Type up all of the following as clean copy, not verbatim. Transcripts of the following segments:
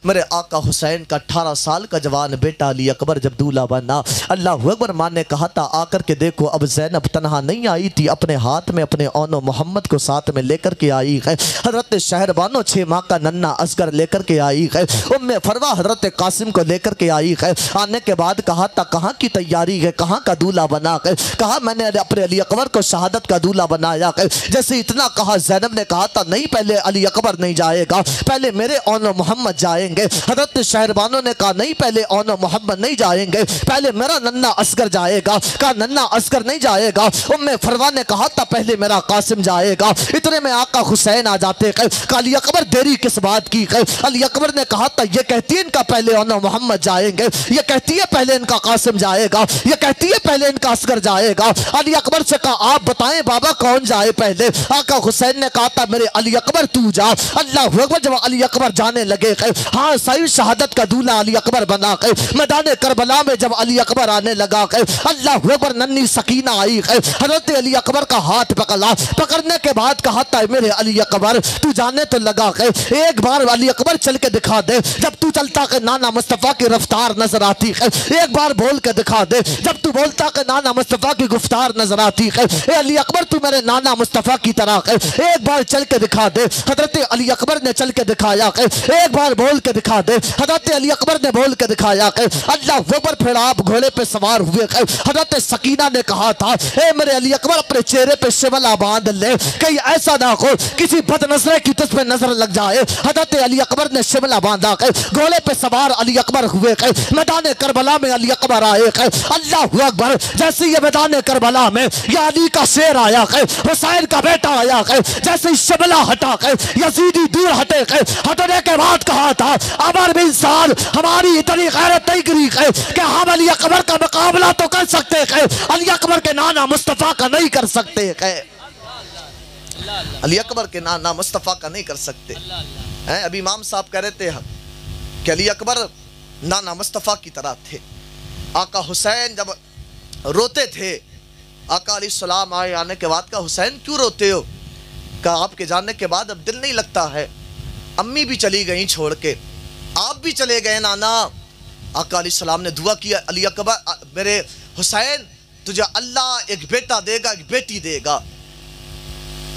میرے آقا حسین کا 18 سال کا جوان بیٹا علی اکبر جب دولہا بنا، اللہ اکبر، ماں نے کہا تھا آ کر کے دیکھو اب زینب تنہا نہیں آئی تھی، اپنے ہاتھ میں اپنے اون و محمد کو ساتھ میں لے کر کے آئی ہے۔ حضرت شہربانو 6 ماہ کا ننھا اصغر لے کر کے آئی ہے۔ ام فروہ حضرت قاسم کو لے کر کے آئی ہے۔ آنے کے بعد کہا تھا کہاں کی تیاری ہے، کہاں کا دولہا بنا ہے؟ کہا میں نے اپنے علی اکبر کو شہادت کا دولہا بنایا ہے۔ جیسے اتنا کہا، زینب نے کہا تھا نہیں، پہلے علی اکبر نہیں جائے گا، پہلے میرے اون و محمد جائیں گے۔ حضرت شہربانو نے کہا نہیں، پہلے اون و محمد نہیں جائیں گے، پہلے میرا ننھا اصغر جائے گا۔ کہا ننھا اصغر نہیں جائے گا۔ ام فروہ نے کہا تھا پہلے میرا قاسم جائے گا۔ اتنے میں آقا حسین آ جاتے ہیں۔ کہا علی اکبر دیری کس بات کی ہے؟ علی اکبر نے کہا تھا یہ کہتی ہے ان کا پہلے اون و محمد جائیں گے، یہ کہتی ہے پہلے ان کا قاسم جائے گا، یہ کہتی ہے پہلے ان کا اصغر جائے گا۔ علی اکبر سے کہا آپ بتائیں بابا کون جائے پہلے؟ آقا حسین نے کہا تھا میرے علی اکبر تو جا۔ اللہ اکبر، جب علی اکبر جانے لگے، ہاں صحیح شہادت کا دولہا علی اکبر بنا ہے۔ میدان کربلا میں جب علی اکبر آنے لگا ہے، اللہ اکبر، ننھی سکینہ آئی ہے، حضرت علی اکبر کا ہاتھ پکڑا، پکڑنے کے بعد کہا تھا میرے علی اکبر تو جانے تو لگا ہے، ایک بار علی اکبر چل کے دکھا دے، جب تو چلتا کہ نانا مصطفیٰ کی رفتار نظر آتی ہے، ایک بار بول کے دکھا دے، جب تو بولتا کہ نانا مصطفیٰ کی گفتار نظر آتی ہے، اے علی اکبر تو میرے نانا مصطفیٰ کی طرح ہے، ایک بار چل کے دکھا دے۔ حضرت علی اکبر نے چل کے دکھایا ہے، ایک بار بول کے دکھا دے۔ حضرت علی اکبر نے بول کے دکھایا ہے، اللہ اکبر، پھر آپ گھوڑے پہ سوار ہوئے ہیں۔ حضرت سکینہ نے کہا تھا اے میرے علی اکبر اپنے چہرے پہ شملہ باندھ لے، کہیں ایسا نہ ہو کسی بد نظرے کی تجھ پہ نظر لگ جائے۔ حضرت علی اکبر نے شملہ باندھا ہے، گھوڑے پہ سوار علی اکبر ہوئے ہیں، میدان کربلا میں علی اکبر آئے ہیں۔ اللہ اکبر، جیسے یہ میدان کربلا میں یہ علی کا شیر آیا ہے، حسین کا بیٹا آیا ہے، جیسے شملہ ہٹا ہے، یزیدی دور ہٹے ہے، ہٹنے کے بعد کہا تھا عمر بن سعد ہماری اتنی غیرت نہیں گری ہے کہ ہم علی اکبر کا مقابلہ تو کر سکتے ہیں، علی اکبر کے نانا مصطفیٰ کا نہیں کر سکتے ہیں، علی اکبر کے نانا مصطفیٰ کا نہیں کر سکتے۔ ابھی امام صاحب کہہ رہے تھے کہ علی اکبر نانا مصطفیٰ کی طرح تھے۔ آقا حسین جب روتے تھے، آقا علیہ السلام آنے کے بعد کہا حسین کیوں روتے ہو؟ کہا آپ کے جانے کے بعد اب دل نہیں لگتا ہے، امی بھی چلی گئیں چھوڑ کے، آپ بھی چلے گئے نانا۔ آقا علیہ السلام نے دعا کیا علی اکبر میرے حسین تجھے اللہ ایک بیٹا دے گا، ایک بیٹی دے گا،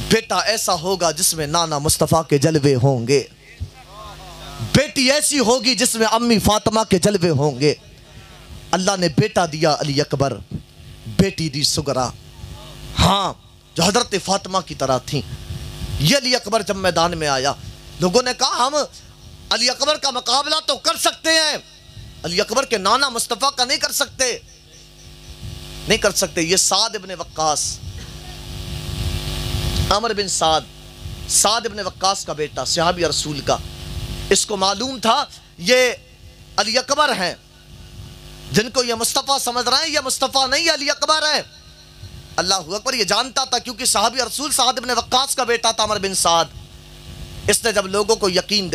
بیٹا ایسا ہوگا جس میں نانا مصطفیٰ کے جلوے ہوں گے، بیٹی ایسی ہوگی جس میں امی فاطمہ کے جلوے ہوں گے۔ اللہ نے بیٹا دیا علی اکبر، بیٹی دی سغرا، ہاں جو حضرت فاطمہ کی طرح تھیں۔ یہ علی اکبر جب میدان میں آیا، لوگوں نے کہا ہم علی اکبر کا مقابلہ تو کر سکتے ہیں، علی اکبر کے نانا مصطفیٰ کا نہیں کر سکتے، نہیں کر سکتے۔ یہ سعد ابن وقاص، عمر بن سعد ابن وقاص کا بیٹا، صحابی رسول کا، اس کو معلوم تھا یہ علی اکبر ہیں، جن کو یہ مصطفیٰ سمجھ رہے ہیں یہ مصطفیٰ نہیں علی اکبر ہے۔ اللہ اکبر، یہ جانتا تھا کیونکہ صحابی رسول سعد ابن وقاص کا بیٹا تھا عمر بن سعد۔ اس نے جب لوگوں کو یقین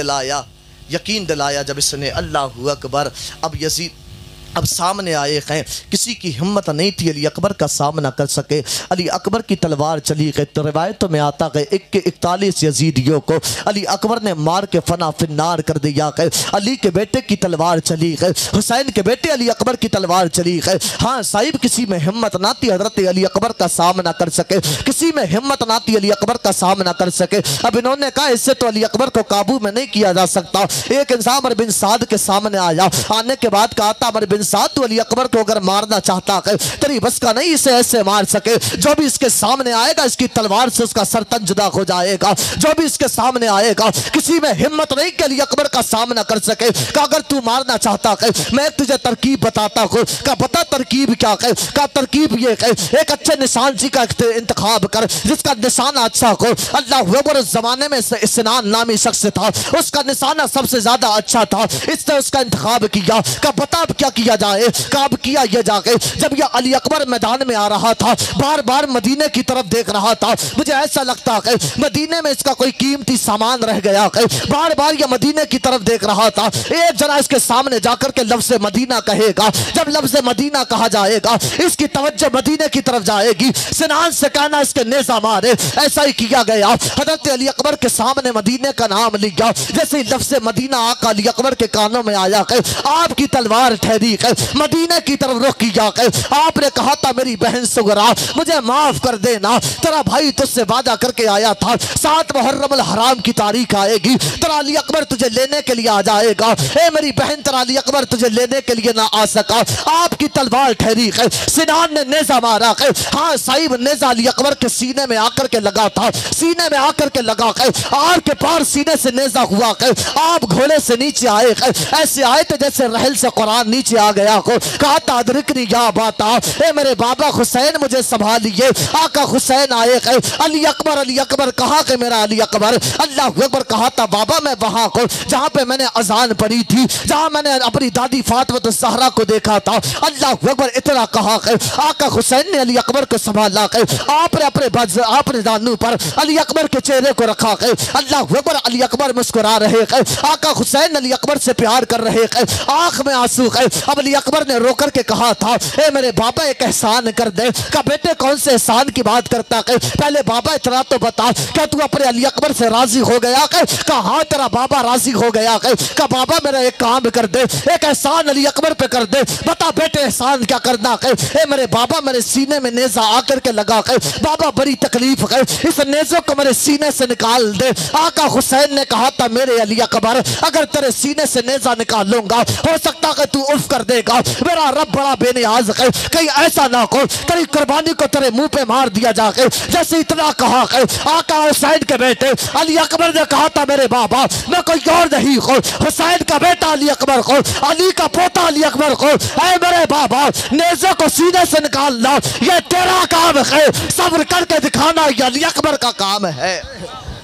دلایا جب اس نے، اللہ اکبر، اب یزید اب سامنے آئے ہیں، کسی کی ہمت نہیں تھی علی اکبر کا سامنا کر سکے۔ علی اکبر کی تلوار چلی گئی، تو روایتوں میں آتا ہے 41 یزیدیوں کو علی اکبر نے مار کے فنا فنار کر دیا ہے۔ علی کے بیٹے کی تلوار چلی گئی، حسین کے بیٹے علی اکبر کی تلوار چلی گئی۔ ہاں صاحب، کسی میں ہمت نہ تھی حضرت علی اکبر کا سامنا کر سکے، کسی میں ہمت نہ تھی علی اکبر کا سامنا کر سکے۔ اب انہوں نے کہا اس سے تو علی اکبر کو قابو میں نہیں کیا جا سکتا۔ ایک انسان عمر بن سعد کے سامنے آیا، آنے کے بعد کہا تھا عمر بن سعد تو علی اکبر کو اگر مارنا چاہتا ہے تیری بس کا نہیں اسے ایسے مار سکے، جو بھی اس کے سامنے آئے گا اس کی تلوار سے اس کا سر تن جدا ہو جائے گا، جو بھی اس کے سامنے آئے گا کسی میں ہمت نہیں کہ علی اکبر کا سامنا کر سکے۔ کہ اگر تو مارنا چاہتا ہے میں تجھے ترکیب بتاتا ہوں۔ کہ بتا ترکیب کیا ہے؟ کہ ترکیب یہ ہے ایک اچھے نشان جی کا انتخاب کر جس کا نشانہ اچھا ہو۔ اللہ اکبر، اس زمانے میں سنان نامی شخص تھا، اس کا نشانہ سب سے زیادہ اچھا تھا، اس نے اس کا انتخاب کیا۔ کہ بتا کیا کیا کیا جائے؟ کاب کیا یہ جا کے جب یہ علی اکبر میدان میں آ رہا تھا، بار بار مدینے کی طرف دیکھ رہا تھا، مجھے ایسا لگتا کہ مدینے میں اس کا کوئی قیمتی سامان رہ گیا، کہ بار بار یہ مدینے کی طرف دیکھ رہا تھا۔ ایک جنا اس کے سامنے جا کر کے لفظ مدینہ کہے گا، جب لفظ مدینہ کہا جائے گا اس کی توجہ مدینے کی طرف جائے گی، سنان سے کہنا اس کے نیزہ مارے۔ ایسا ہی کیا گیا، حضرت علی اکبر کے سامنے مدینے کا نام لیا، جیسے ہی لفظ مدینہ آقا علی اکبر کے کانوں میں آیا کہ آپ کی تلوار ٹھہری کہ مدینے کی طرف رخ کیا کہ آپ نے کہا تھا میری بہن سغرا مجھے معاف کر دینا، تیرا بھائی تجھ سے وعدہ کر کے آیا تھا 7 محرم الحرام کی تاریخ آئے گی، تیرا علی اکبر تجھے لینے کے لیے آ جائے گا، اے میری بہن تیرا علی اکبر تجھے لینے کے لیے نہ آ سکا، آپ کی تلوار ٹھہری کہ سنان نے نیزہ مارا کہ ہاں صاحب نیزہ علی اکبر کے سینے میں آ کر کے لگا تھا، سینے میں آ کر کے لگا کہ آپ کے پار سینے سے نیزہ ہوا کہ آپ گھوڑے سے نیچے آئے کہ ایسے آئے تھے جیسے رحل سے قرآن نیچے آ گیا کو، کہا تادرکنی یا باتا، اے میرے بابا حسین مجھے سنبھالیے۔ آقا حسین آئے کہ علی اکبر کہا کہ میرا علی اکبر، اللہ اکبر کہا تھا بابا میں وہاں کو جہاں پہ میں نے اذان پڑھی تھی، جہاں میں نے اپنی دادی فاطمہ الزہرا کو دیکھا تھا، اللہ اکبر اتنا کہا کہ آقا حسین نے علی اکبر کو سنبھالا کہ آپ نے اپنے دانوں پر علی اکبر کے چہرے کو رکھا کہ اللہ اکبر علی اکبر مسکرا رہے کہ آقا حسین علی اکبر سے پیار کر رہے کہ آنکھ میں آنسو کہ اب علی اکبر نے رو کر کے کہا تھا اے میرے بابا ایک احسان کر دے، کہ بیٹے کون سے احسان کی بات کرتا کہ پہلے بابا اتنا تو بتا کہ تو اپنے علی اکبر سے راضی ہو گیا کہ ہاں تیرا بابا راضی ہو گیا کہ بابا میرا ایک کام کر دے، ایک احسان علی اکبر پہ کر دے، بتا بیٹے احسان کیا کرنا کہ اے میرے بابا میرے سینے میں نیزہ آ کر کے لگا کہ بابا بڑی تکلیف ہے، اس نیزوں کو میرے سینے سے نکال دے۔ آقا حسین نے کہا تھا میرے علی اکبر اگر تیرے سینے سے نیزہ نکال لوں گا ہو سکتا کہ تو عف کر دے گا، میرا رب بڑا بے نیاز ہے، کہیں ایسا نہ ہو تیری قربانی کو تیرے منہ پہ مار دیا جا کے۔ جیسے اتنا کہا کہ آقا حسین کے بیٹے علی اکبر نے کہا تھا میرے بابا میں کوئی اور نہیں ہوں، حسین کا بیٹا علی اکبر کو، علی کا پوتا علی اکبر کو، اے میرے بابا نیزے کو سینے سے نکالنا یہ تیرا کام ہے، صبر کر کے دکھانا یہ علی اکبر کا کام ہے۔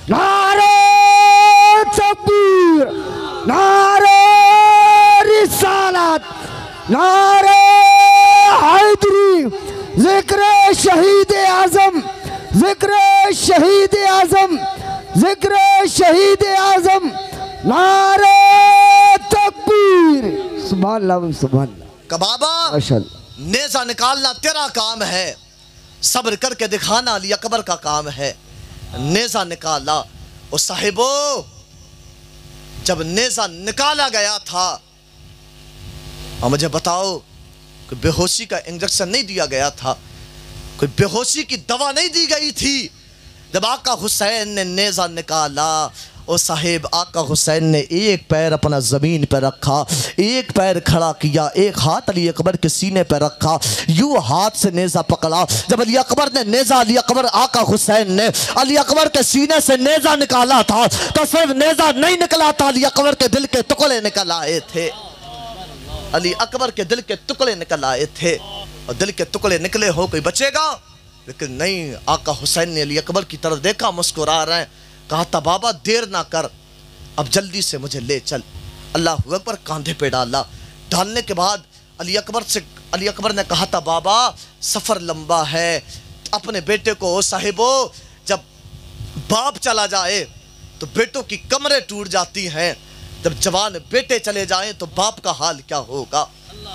نعرہ تکبیر، نعرہ رسالت، نعرہ حیدری، ذکر شہید اعظم، ذکر شہید اعظم، ذکر شہید اعظم، نعرہ تکبیر۔ سبحان اللہ سبحان اللہ۔ کہ بابا ماشاءاللہ نیزہ نکالنا تیرا کام ہے، صبر کر کے دکھانا علی اکبر کا کام ہے۔ نیزہ نکالا اور صاحبو جب نیزہ نکالا گیا تھا اور مجھے بتاؤ کوئی بے ہوشی کا انجیکشن نہیں دیا گیا تھا، کوئی بے ہوشی کی دوا نہیں دی گئی تھی، جب آقا حسین نے نیزہ نکالا اور صاحب آقا حسین نے ایک پیر اپنا زمین پہ رکھا، ایک پیر کھڑا کیا، ایک ہاتھ علی اکبر کے سینے پہ رکھا، یوں ہاتھ سے نیزہ پکڑا۔ جب علی اکبر نے نیزہ آقا حسین نے علی اکبر کے سینے سے نیزہ نکالا تھا تو صرف نیزہ نہیں نکلا تھا، علی اکبر کے دل کے ٹکڑے نکل آئے تھے، علی اکبر کے دل کے ٹکڑے نکل آئے تھے۔ اور دل کے ٹکڑے نکلے ہو کوئی بچے گا؟ لیکن نہیں، آقا حسین نے علی اکبر کی طرف دیکھا، مسکرا رہے ہیں، کہا تھا بابا دیر نہ کر، اب جلدی سے مجھے لے چل۔ اللہ اکبر کاندھے پہ ڈالا، ڈالنے کے بعد علی اکبر نے کہا تھا بابا سفر لمبا ہے، اپنے بیٹے کو صاحبو جب باپ چلا جائے تو بیٹوں کی کمریں ٹوٹ جاتی ہیں، جب جوان بیٹے چلے جائیں تو باپ کا حال کیا ہوگا۔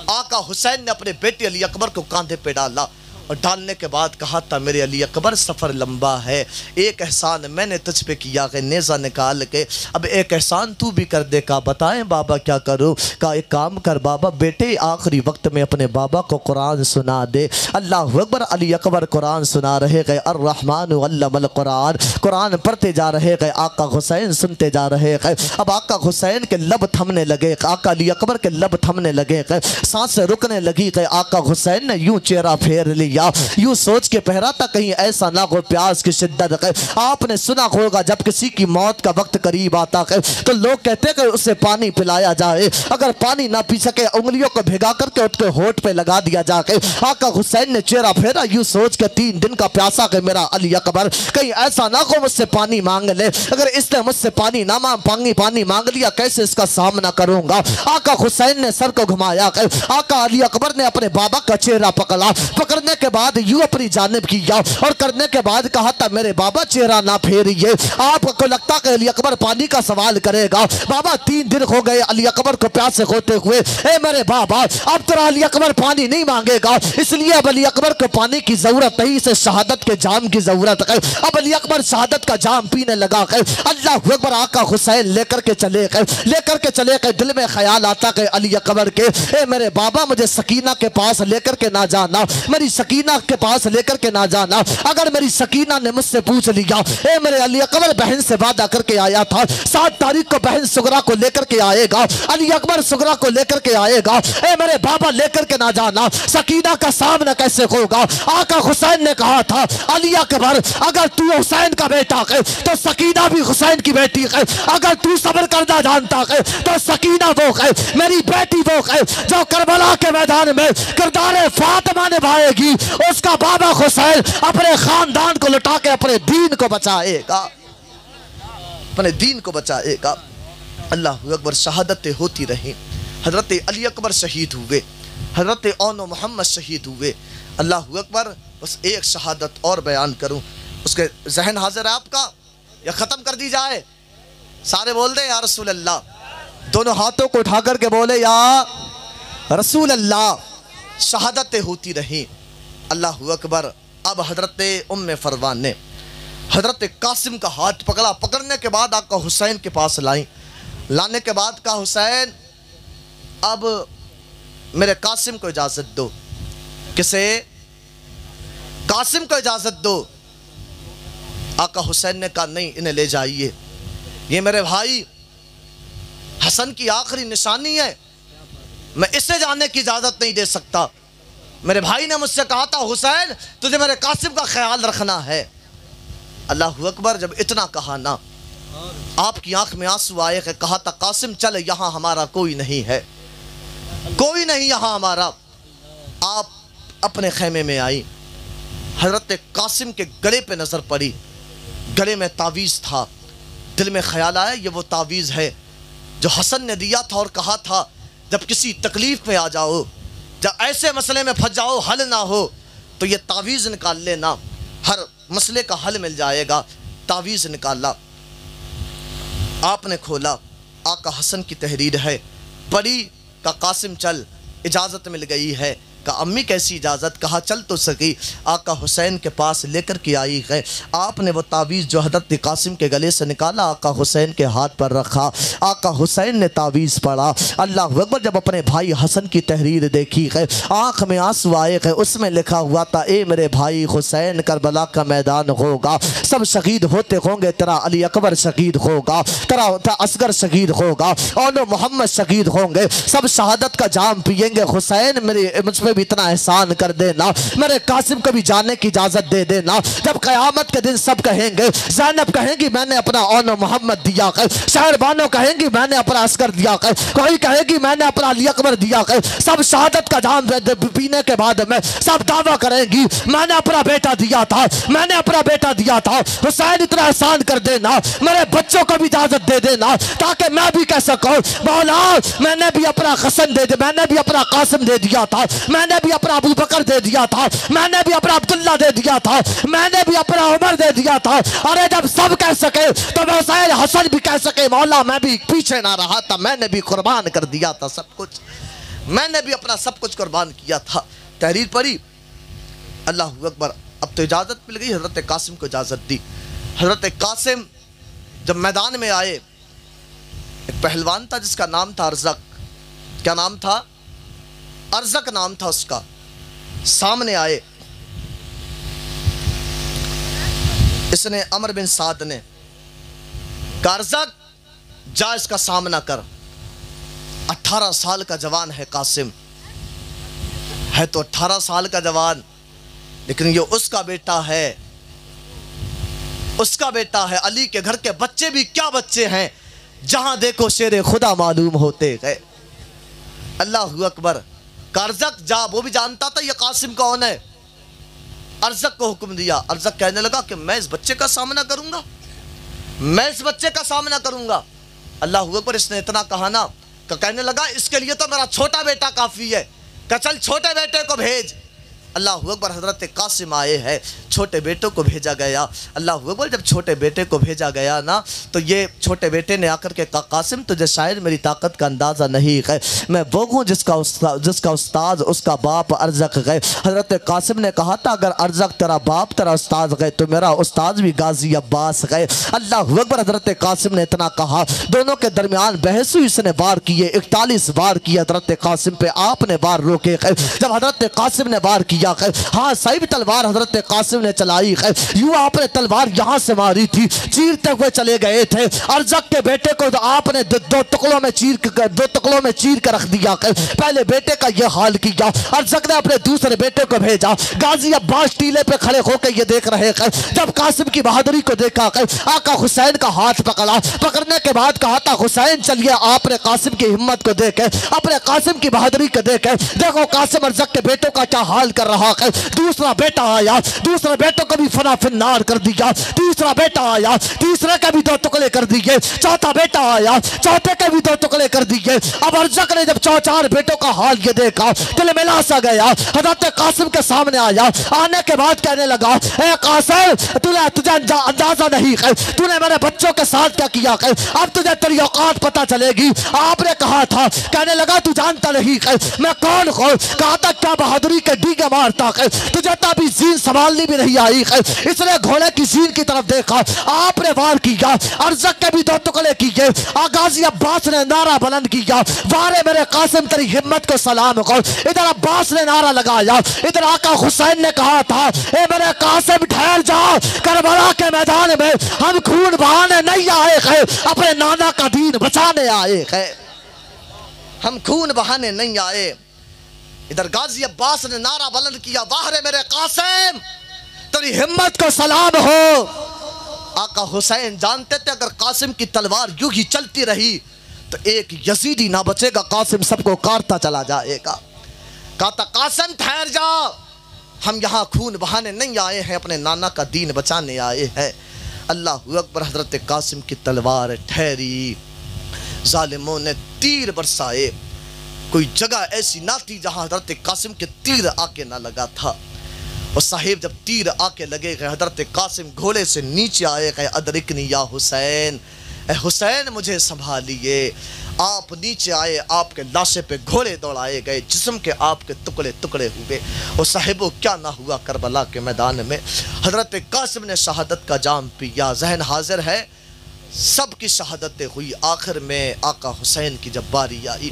آقا حسین نے اپنے بیٹے علی اکبر کو کاندھے پہ ڈالا اور ڈالنے کے بعد کہا تھا میرے علی اکبر سفر لمبا ہے، ایک احسان میں نے تجھ پہ کیا کہ نیزہ نکال کے اب ایک احسان تو بھی کر دے۔ کہا بتائیں بابا کیا کروں؟ کہا ایک کام کر بابا، بیٹے آخری وقت میں اپنے بابا کو قرآن سنا دے۔ اللہ اکبر، علی اکبر قرآن سنا رہے گئے، الرحمن علم القرآن، قرآن پڑھتے جا رہے گئے، آقا حسین سنتے جا رہے گئے۔ اب آقا حسین کے لب تھمنے لگے، آقا علی اکبر کے لب تھمنے لگے، سانسیں رکنے لگی کہ آقا حسین نے یوں چہرہ پھیر لیا लिया। यूं सोच के पहरा था कहीं ऐसा ना हो प्यास की शिद्दत है। आपने सुना होगा जब किसी की मौत का वक्त करीब आता है तो लोग कहते हैं कि उसे पानी पिलाया जाए, अगर पानी ना पी सके उंगलियों को भिगा करके उसके होठ पे लगा दिया जाए। आका हुसैन ने चेहरा फेरा, यूं सोच के 3 दिन का प्यासा है मेरा अली अकबर, कहीं ऐसा ना हो मुझसे पानी मांग ले, अगर इसने मुझसे पानी ना पानी मांग लिया कैसे इसका सामना करूंगा। आका हुसैन ने सर को घुमाया, आका अली अकबर ने अपने बाबा का चेहरा पकड़ा, पकड़ने के बाद यूं अपनी जानिब किया और करने के बाद कहा था मेरे बाबा चेहरा ना फेरिए, आपको लगता है अली अकबर पानी का सवाल करेगा। बाबा 3 दिन हो गए अली अकबर को प्यासे होते हुए, ए मेरे बाबा अब तेरा अली अकबर पानी नहीं मांगेगा, इसलिए अब अली अकबर को पानी की जरूरत नहीं, इसे शहादत के जाम की जरूरत है। अब अली अकबर शहादत का जाम पीने लगा है। अल्लाह अकबर, आका हुसैन लेकर के चले गए। दिल में ख्याल आता है अली अकबर के, ए मेरे बाबा मुझे सकीना के पास लेकर के ना जाना, मेरी सकीना के पास लेकर के ना जाना, अगर मेरी सकीना ने मुझसे पूछ लिया, ए मेरे अली अकबर बहन से वादा करके आया था 7 तारीख को बहन सुगरा को लेकर के आएगा, अली अकबर सुगरा को लेकर के आएगा, ए मेरे बाबा लेकर के ना जाना, सकीना का सामना कैसे होगा। आका हुसैन ने कहा था अली अकबर अगर तू हुसैन का बेटा है तो सकीना भी हुसैन की बेटी है, अगर तू सब्र करना जानता है तो सकीना वो है, मेरी बेटी वो है जो करबला के मैदान में किरदार फातिमा निभाएगी, उसका बाबा हुसैन अपने खानदान को लुटा के अपने दीन को बचाएगा, अपने दीन को बचाएगा। अल्लाह अकबर, शहादतें होती रही। हजरत अली अकबर शहीद हुए, हजरत औनो मोहम्मद शहीद हुए। अल्लाह अकबर, बस एक शहादत और बयान करूं, उसके जहन हाजिर है आपका या ख़त्म कर दी जाए? सारे बोल दे या रसूल अल्लाह, दोनों हाथों को उठा करके बोले या रसूल अल्लाह। शहादतें होती रही। अल्लाह अकबर, अब हजरत उम्मे फरवान ने हजरत कासिम का हाथ पकड़ा, पकड़ने के बाद आका हुसैन के पास लाई, लाने के बाद कहा हुसैन अब मेरे कासिम को इजाज़त दो। किसे? कासिम को इजाज़त दो। आका हुसैन ने कहा नहीं, इन्हें ले जाइए, ये मेरे भाई हसन की आखिरी निशानी है, मैं इसे जाने की इजाज़त नहीं दे सकता। मेरे भाई ने मुझसे कहा था हुसैन तुझे मेरे कासिम का ख्याल रखना है। अल्लाह अकबर, जब इतना कहा ना आपकी आंख में आंसू आए, कहा था कासिम चल यहाँ हमारा कोई नहीं है, कोई नहीं यहाँ हमारा। आप अपने खेमे में आई, हजरत कासिम के गले पे नज़र पड़ी, गले में तावीज़ था। दिल में ख्याल आया ये वो तावीज़ है जो हसन ने दिया था और कहा था जब किसी तकलीफ़ में आ जाओ, जब ऐसे मसले में फंस जाओ हल ना हो तो ये तावीज़ निकाल लेना, हर मसले का हल मिल जाएगा। तावीज़ निकाला, आपने खोला, आका हसन की तहरीर है, पढ़ी, का कासिम चल, इजाज़त मिल गई है। का अम्मी कैसी इजाज़त? कहा चल तो सकी। आका हुसैन के पास लेकर के आई है। आपने वो तावीज़ जो हज़रत कासिम के गले से निकाला आका हुसैन के हाथ पर रखा। आका हुसैन ने तावीज़ पढ़ा। अल्लाह अकबर, जब अपने भाई हसन की तहरीर देखी है, आँख में आंसू आए है। उसमें लिखा हुआ था ए मेरे भाई हुसैन, करबला का मैदान होगा, सब शहीद होते होंगे, तेरा अली अकबर शहीद होगा, तेरा असगर शहीद होगा, और मोहम्मद शहीद होंगे, सब शहादत का जाम पिएंगे। हुसैन मेरे मुझ पे भी इतना एहसान कर देना, मेरे कासिम को भी जाने की इजाजत दे देना। जब क़यामत के दिन सब कहेंगे, ज़ैनब कहेंगी मैंने अपना औनो मोहम्मद दिया है, शहरबानो कहेंगी मैंने अपना असगर दिया है, कोई कहेगी मैंने अपना अली अकबर दिया है। सब शहादत का जाम पीने के बाद में सब दावा करेंगी मैंने अपना बेटा दिया था, मैंने अपना बेटा दिया था। हुसैन इतना एहसान कर देना, मेरे बच्चों को भी इजाजत दे देना, ताकि मैं भी कह सकूं मौला मैंने भी अपना हसन दे दिया, मैंने भी अपना कासिम दे दिया था, मैंने भी अपना अबू बकर दे दिया था, मैंने भी अपना अब्दुल्ला दे दिया था, मैंने भी अपना उमर दे दिया था। अरे जब सब कह सके तो हुसैन हसन भी कह सके मौला मैं भी पीछे ना रहा था, मैंने भी कुर्बान कर दिया था सब कुछ, मैंने भी अपना सब कुछ कुर्बान किया था। तहरीर पढ़ी, अल्लाह अकबर। अब तो इजाज़त मिल गई, हज़रत कासिम को इजाज़त दी। हज़रत कासिम जब मैदान में आए, एक पहलवान था जिसका नाम था अरज़क। क्या नाम था? अरज़क नाम था उसका। सामने आए, इसने अमर बिन साद ने कहा अरज़क जा इसका सामना कर। 18 साल का जवान है कासिम, है तो 18 साल का जवान, لیکن یہ اس کا بیٹا ہے، اس کا بیٹا ہے۔ علی کے گھر کے بچے بھی کیا بچے ہیں، جہاں دیکھو شیر خدا معلوم ہوتے گئے۔ اللہ اکبر۔ ارزق جا وہ بھی جانتا تھا یہ قاسم کون ہے، ارزق کو حکم دیا۔ ارزق کہنے لگا کہ میں اس بچے کا سامنا کروں گا، میں اس بچے کا سامنا کروں گا۔ اللہ اکبر۔ اس نے اتنا کہا نا کہ کہنے لگا اس کے لیے تو میرا چھوٹا بیٹا کافی ہے، کہ چل چھوٹے بیٹے کو بھیج۔ اللہ اکبر۔ حضرت قاسم آئے ہیں، چھوٹے بیٹوں کو بھیجا گیا۔ اللہ اکبر۔ جب چھوٹے بیٹے کو بھیجا گیا نا تو یہ چھوٹے بیٹے نے آ کر کے کہا قاسم تجھے شاید میری طاقت کا اندازہ نہیں ہے، میں وہ ہوں جس کا استاد اس کا باپ ارزق گئے۔ حضرت قاسم نے کہا تھا اگر ارزق تیرا باپ تیرا استاد گئے تو میرا استاد بھی غازی عباس گئے۔ اللہ اکبر۔ حضرت قاسم نے اتنا کہا، دونوں کے درمیان بحث ہوئی، اس نے وار کیے 41 وار کیے حضرت قاسم پہ، آپ نے وار روکے۔ جب حضرت قاسم نے وار کیا، ہاں صحیح تلوار حضرت قاسم نے چلائی، یوں آپ نے تلوار یہاں سے ماری تھی، چیرتے ہوئے چلے گئے تھے۔ ارزق کے بیٹے کو آپ نے دو ٹکڑوں میں چیر کر رکھ دیا۔ پہلے بیٹے کا یہ حال کیا، ارزق نے اپنے دوسرے بیٹے کو بھیجا۔ غازی عباس ٹیلے پہ کھڑے ہو کے یہ دیکھ رہے ہیں، جب قاسم کی بہادری کو دیکھا، آقا حسین کا ہاتھ پکڑا، پکڑنے کے بعد کہا تھا حسین چلیے۔ آپ نے قاسم کی ہمت کو دیکھے، اپنے قاسم کی بہادری کو دیکھے، دیکھو قاسم ارزق کے بیٹوں کا کیا حال کر رہا ہے۔ دوسرا بیٹا آیا، دوسرے بیٹوں کو بھی فنا فنار کر دیا۔ تیسرا بیٹا آیا، تیسرے کے بھی 2 ٹکڑے کر دیے۔ چوتھا بیٹا آیا، چوتھے کے بھی 2 ٹکڑے کر دیے۔ اب ارزق نے جب 4 بیٹوں کا حال یہ دیکھا، دل میں لاسا گیا، حضرت قاسم کے سامنے آیا۔ آنے کے بعد کہنے لگا اے قاسم تجھے اندازہ نہیں ہے تو نے میرے بچوں کے ساتھ کیا کیا ہے، اب تجھے تیری اوقات پتہ چلے گی۔ آپ نے کہا تھا، کہنے لگا تو جانتا نہیں ہے میں کون ہوں، کہا تھا کیا بہادری کے ڈیگے مارتا ہے، تجھے تو ابھی زین سنبھالنی بھی نہیں آئی ہے۔ اس نے گھوڑے کی زین کی طرف دیکھا، آپ نے وار کیا، ارزق کے بھی 2 ٹکڑے کیے۔ غازی عباس نے نعرہ بلند کیا، وارے میرے قاسم تیری ہمت کو سلام کر۔ ادھر عباس نے نعرہ لگایا، ادھر آقا حسین نے کہا تھا اے میرے قاسم ٹھہر جا، کربلا کے میدان میں ہم خون بہانے نہیں آئے ہیں، اپنے نانا کا دین بچانے آئے ہیں، ہم خون بہانے نہیں آئے۔ ادھر غازی عباس نے نعرہ بلند کیا، واہ میرے قاسم تیری ہمت کو سلام ہو۔ آقا حسین جانتے تھے اگر قاسم کی تلوار یوں ہی چلتی رہی تو ایک یزیدی نہ بچے گا، قاسم سب کو کاٹتا چلا جائے گا۔ کہتا قاسم ٹھہر جا، ہم یہاں خون بہانے نہیں آئے ہیں، اپنے نانا کا دین بچانے آئے ہیں۔ اللہ اکبر۔ حضرت قاسم کی تلوار ٹھہری، ظالموں نے تیر برسائے، کوئی جگہ ایسی نہ تھی جہاں حضرت قاسم کے تیر آ کے نہ لگا تھا۔ اور صاحب جب تیر آ کے لگے گئے، حضرت قاسم گھوڑے سے نیچے آئے گئے، ادرکنی یا حسین، اے حسین مجھے سنبھالیے۔ آپ نیچے آئے، آپ کے لاشے پہ گھوڑے دوڑائے گئے، جسم کے آپ کے ٹکڑے ٹکڑے ہوئے۔ اور صاحبو کیا نہ ہوا کربلا کے میدان میں، حضرت قاسم نے شہادت کا جام پیا۔ ذہن حاضر ہے، سب کی شہادتیں ہوئی، آخر میں آقا حسین کی جب باری آئی،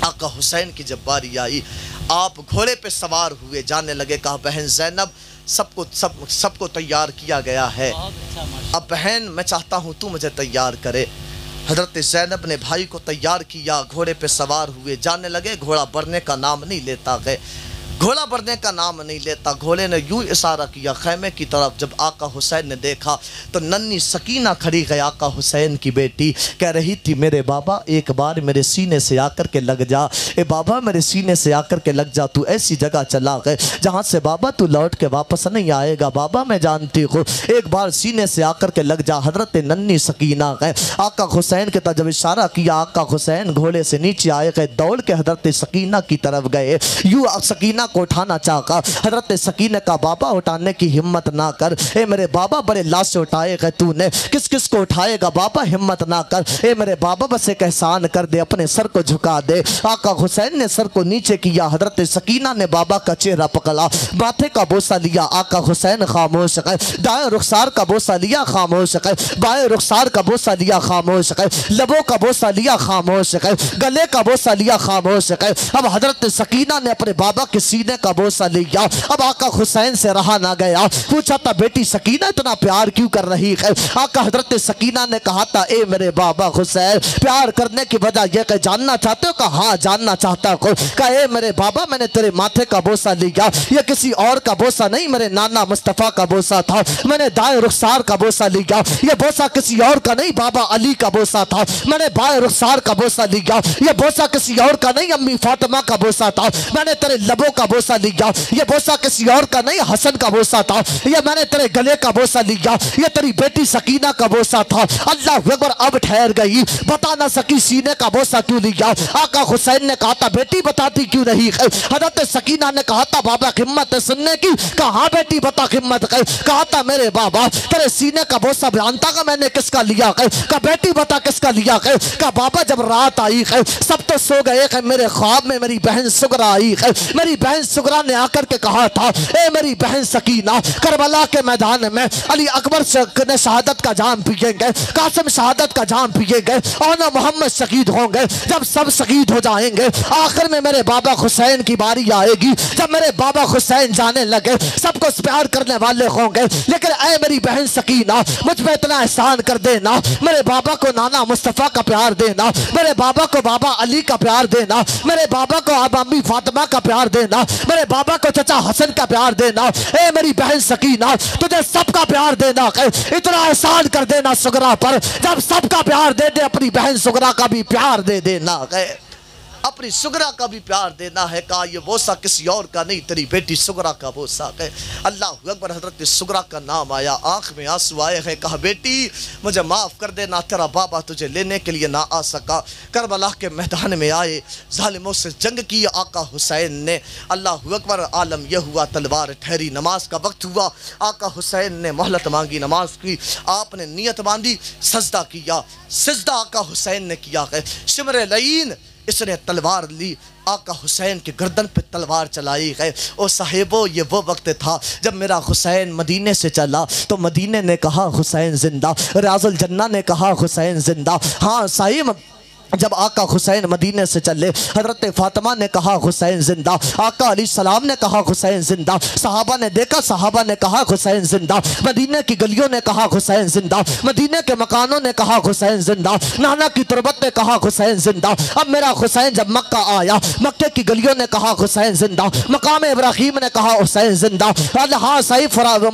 آقا حسین کی جب باری آئی، آپ گھوڑے پہ سوار ہوئے، جانے لگے۔ کہا بہن زینب سب کو تیار کیا گیا ہے، اب بہن میں چاہتا ہوں تو مجھے تیار کرے۔ حضرت زینب نے بھائی کو تیار کیا، گھوڑے پہ سوار ہوئے، جانے لگے۔ گھوڑا بڑھنے کا نام نہیں لیتا گئے، گھوڑا بڑھنے کا نام نہیں لیتا۔ گھوڑے نے یوں اشارہ کیا خیمے کی طرف۔ جب آقا حسین نے دیکھا تو ننھی سکینہ کھڑی گئی، آقا حسین کی بیٹی، کہہ رہی تھی میرے بابا ایک بار میرے سینے سے آ کر کے لگ جا، اے بابا میرے سینے سے آ کر کے لگ جا، تو ایسی جگہ چلا گئے جہاں سے بابا تو لوٹ کے واپس نہیں آئے گا، بابا میں جانتی ہوں، ایک بار سینے سے آ کر کے لگ جا۔ حضرت ننھی سکینہ گئے، آقا حسین کے طرف جب اشارہ کیا، آقا حسین گھوڑے سے نیچے آئے گئے، دوڑ کے حضرت سکینہ کی طرف گئے، یوں سکینہ کو اٹھانا چاہا۔ حضرت سکینہ کا بابا اٹھانے کی ہمت نہ کر، اے میرے بابا بڑے لاش اٹھائے گئے تو نے، کس کس کو اٹھائے گا بابا، ہمت نہ کر، اے میرے بابا بس ایک احسان کر دے، اپنے سر کو جھکا دے۔ آقا حسین نے سر کو نیچے کیا، حضرت سکینہ نے بابا کا چہرہ پکڑا، ماتھے کا بوسہ لیا، آقا حسین خاموش گئے، دائیں رخسار کا بوسہ لیا، خاموش گئے، بائیں رخسار کا بوسہ لیا، خاموش گئے، لبوں کا بوسہ لیا، خاموش گئے، گلے کا بوسہ لیا، خاموش گئے۔ اب حضرت سکینہ نے اپنے بابا کے सीने का बोसा लिया। अब आका हुसैन से रहा ना गया, पूछा था बेटी सकीना इतना प्यार क्यों कर रही है। आका हजरत सकीना ने कहा था ए मेरे बाबा हुसैन, प्यार करने की वजह यह कि जानना चाहते हो? कहा हाँ जानना चाहता हूँ। कहा ए मेरे बाबा मैंने तेरे माथे का बोसा लिया, यह किसी और का बोसा नहीं, मेरे नाना मुस्तफ़ा का बोसा था। मैंने दाएं रुखसार का बोसा लिया, यह बोसा किसी और का नहीं, बाबा अली का बोसा था। मैंने बाएं रुखसार का बोसा लिया, यह बोसा किसी और का नहीं, अम्मी फातिमा का बोसा था। मैंने तेरे लबों का बोसा लिया, यह बोसा किसी और का नहीं, हसन का बोसा था। यह मैंने तेरे गले का बोसा लिया, यह तेरी बेटी सकीना का बोसा था। अल्लाह अकबर, अब ठहर गई, बता ना सकी सीने का बोसा क्यों लिया। आका हुसैन ने कहा था बेटी बताती क्यों नहीं है। हजरत सकीना ने कहा था बाबा हिम्मत है सुनने की। कहा हाँ बेटी बता हिम्मत है। कहा था मेरे बाबा तेरे सीने का बोसा जानता का मैंने किसका लिया है। कहा बेटी बता किसका लिया है। कहा बाबा जब रात आई है सब तो सो गए हैं, मेरे ख्वाब में मेरी बहन सुगरा आई है। मेरी बहन सुगरा ने आकर के कहा था ए मेरी बहन सकीना, करबला के मैदान में अली अकबर ने शहादत का जाम पिएंगे, कासिम शहादत का जाम पिएंगे और मोहम्मद शहीद होंगे। जब सब शहीद हो जाएंगे आखिर में मेरे बाबा हुसैन की बारी आएगी। जब मेरे बाबा हुसैन जाने लगे सबको प्यार करने वाले होंगे, लेकिन ऐ मेरी बहन सकीना मुझ पे इतना एहसान कर देना, मेरे बाबा को नाना मुस्तफ़ा का प्यार देना, मेरे बाबा को बाबा अली का प्यार देना, मेरे बाबा को अम्मी फातिमा का प्यार देना, मेरे बाबा को चचा हसन का प्यार देना। ए मेरी बहन सकीना तुझे सबका प्यार देना है, इतना एहसान कर देना सुगरा पर। जब सबका प्यार दे दे अपनी बहन सुगरा का भी प्यार दे देना है, अपनी सुगरा का भी प्यार देना है। कहा ये बोसा किसी और का नहीं, तेरी बेटी सुगरा का बोसा है। अल्लाह अकबर, हजरत सुगरा का नाम आया, आंख में आंसू आए हैं। कहा बेटी मुझे माफ़ कर देना, तेरा बाबा तुझे लेने के लिए ना आ सका। करबला के मैदान में आए, जालिमों से जंग की आका हुसैन ने। अल्लाह अकबर, आलम यह हुआ तलवार ठहरी, नमाज का वक्त हुआ। आका हुसैन ने मोहलत मांगी, नमाज की, आपने नियत बांधी, सजदा किया। सजदा आका हुसैन ने किया है। शिमर लईन इसने तलवार ली, आका हुसैन के गर्दन पे तलवार चलाई है। ओ साहिबो ये वो वक्त था जब मेरा हुसैन मदीने से चला तो मदीने ने कहा हुसैन जिंदा, रियाजुल जन्ना ने कहा हुसैन जिंदा। हाँ साहिब, जब आका हुसैन मदीने से चले हजरत फातिमा ने कहा हुसैन जिंदा, आका अली सलाम ने कहा हुसैन जिंदा, सहाबा ने देखा, सहाबा ने कहा हुसैन जिंदा, मदीने की गलियों ने कहा हुसैन जिंदा, मदीने के मकानों ने कहा हुसैन जिंदा, नाना की तुरबत ने कहा हुसैन जिंदा। अब मेरा हुसैन जब मक्का आया, मक्के की गलियों ने कहा हुसैन जिंदा, मकाम इब्राहिम ने कहा हुसैन जिंदा। हाँ सही,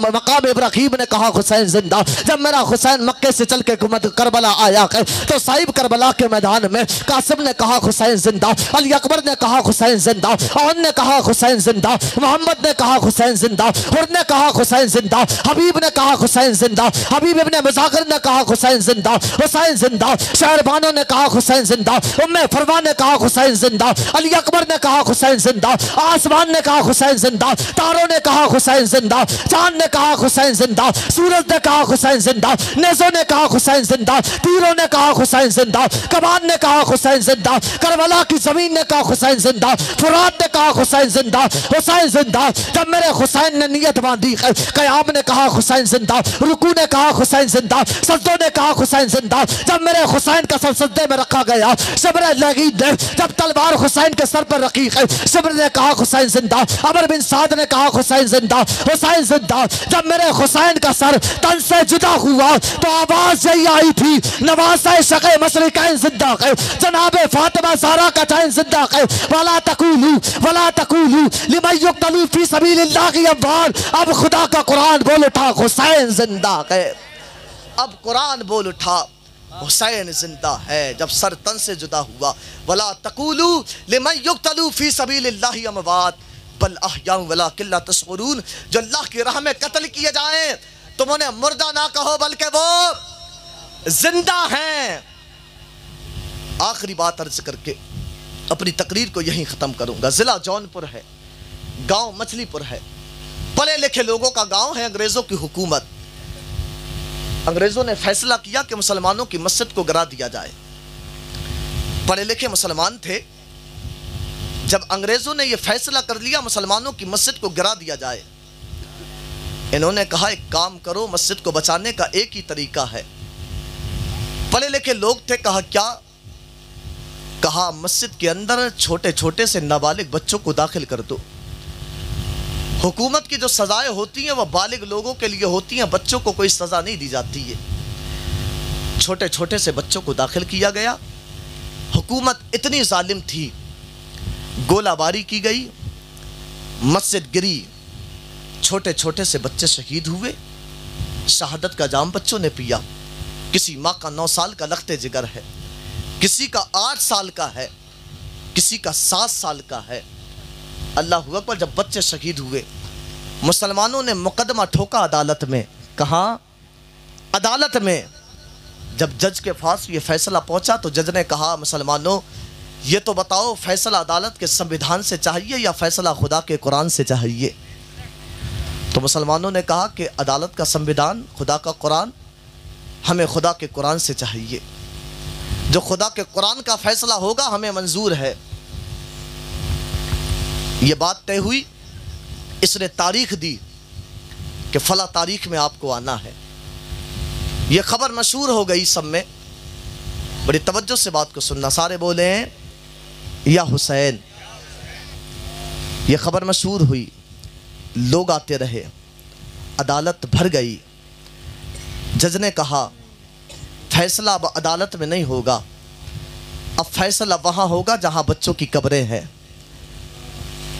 मकाम इब्राहिम ने कहा हुसैन जिंदा। जब मेरा हुसैन मक्के से चल के करबला आया तो साहिब करबला के मैदान में कासिम ने कहा हुसैन जिंदा, अली अकबर ने कहा हुसैन जिंदा, औन ने कहा हुसैन जिंदा, मोहम्मद ने कहा हुसैन जिंदा, हुर ने कहा हुसैन जिंदा, हबीब ने कहा हुसैन जिंदा, हबीब इब्ने मुज़ाहिर ने कहा हुसैन जिंदा, हुसैन जिंदा, शहरबानों ने कहा हुसैन जिंदा, उम्मे फरवा ने कहा हुसैन जिंदा, अली अकबर ने कहा हुसैन जिंदा, आसमान ने कहा हुसैन जिंदा, तारों ने कहा हुसैन जिंदा, चांद ने कहा हुसैन जिंदा, सूरज ने कहा हुसैन जिंदा, नेज़ों ने कहा हुसैन जिंदा, तीरों ने कहा हुसैन जिंदा, कमान ने कहा हुसैन जिंदा, करबला की जमीन ने कहा हुसैन जिंदा, फुरात ने कहा हुसैन जिंदा, हुसैन जिंदा। जब मेरे हुसैन ने नियत बांधी, क़याम ने कहा हुसैन जिंदा, रुकू ने कहा हुसैन जिंदा, सजदों ने कहा हुसैन जिंदा। जब मेरे हुसैन का सर सजदे में रखा गया, शिब्र लगीद ने जब तलवार हुसैन के सर पर रखी, शिब्र ने कहा हुसैन जिंदा, अमर बिन साद ने कहा हुसैन जिंदा, हुसैन जिंदा। जब मेरे हुसैन का सर तन से जुदा हुआ तो आवाज यही आई थी, नवाज़े शक़े मशरिक़ैन जिंदा है, जनाबे फातिमा ज़हरा का चैन जिंदा है। वला तक़ूलू लिमन युक़्तलू फ़ी सबीलिल्लाहि अम्वात। अब खुदा का कुरान बोल उठा, हुसैन जिंदा है। अब कुरान बोल उठा, हुसैन जिंदा है। जब सर तन से जुदा हुआ, वला तक़ूलू लिमन युक़्तलू फ़ी सबीलिल्लाहि अम्वात बल अहयाउ वलाकिन ला तशऊरून। जो अल्लाह की राह में कत्ल किए जाएं तुम उन्हें मुर्दा ना कहो बल्कि वो जिंदा हैं। आखिरी बात अर्ज करके अपनी तकरीर को यहीं ख़त्म करूंगा। ज़िला जौनपुर है, गांव मछलीपुर है, पढ़े लिखे लोगों का गांव है। अंग्रेज़ों की हुकूमत, अंग्रेज़ों ने फैसला किया कि मुसलमानों की मस्जिद को गिरा दिया जाए। पढ़े लिखे मुसलमान थे। जब अंग्रेज़ों ने यह फैसला कर लिया मुसलमानों की मस्जिद को गिरा दिया जाए, इन्होंने कहा एक काम करो, मस्जिद को बचाने का एक ही तरीका है। पढ़े लिखे लोग थे। कहा क्या? कहा मस्जिद के अंदर छोटे छोटे से नाबालिग बच्चों को दाखिल कर दो। हुकूमत की जो सज़ाएं होती हैं वो बालिग लोगों के लिए होती हैं, बच्चों को कोई सज़ा नहीं दी जाती है। छोटे छोटे से बच्चों को दाखिल किया गया। हुकूमत इतनी जालिम थी, गोलाबारी की गई, मस्जिद गिरी, छोटे छोटे से बच्चे शहीद हुए, शहादत का जाम बच्चों ने पिया। किसी माँ का 9 साल का लख्ते जिगर है, किसी का 8 साल का है, किसी का 7 साल का है। अल्लाह अकबर। जब बच्चे शहीद हुए, मुसलमानों ने मुकदमा ठोका अदालत में। कहाँ? अदालत में। जब जज के पास ये फैसला पहुंचा तो जज ने कहा, मुसलमानों ये तो बताओ फैसला अदालत के संविधान से चाहिए या फैसला खुदा के कुरान से चाहिए? तो मुसलमानों ने कहा कि अदालत का संविधान, खुदा का कुरान, हमें खुदा के कुरान से चाहिए। जो खुदा के कुरान का फैसला होगा हमें मंजूर है। ये बात तय हुई। इसने तारीख दी कि फला तारीख में आपको आना है। ये खबर मशहूर हो गई सब में। बड़ी तवज्जो से बात को सुनना, सारे बोले हैं या हुसैन। ये खबर मशहूर हुई, लोग आते रहे, अदालत भर गई। जज ने कहा फैसला अब अदालत में नहीं होगा, अब फैसला वहाँ होगा जहाँ बच्चों की कब्रें हैं।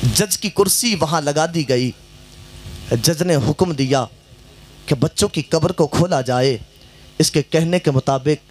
जज की कुर्सी वहाँ लगा दी गई। जज ने हुक्म दिया कि बच्चों की कब्र को खोला जाए। इसके कहने के मुताबिक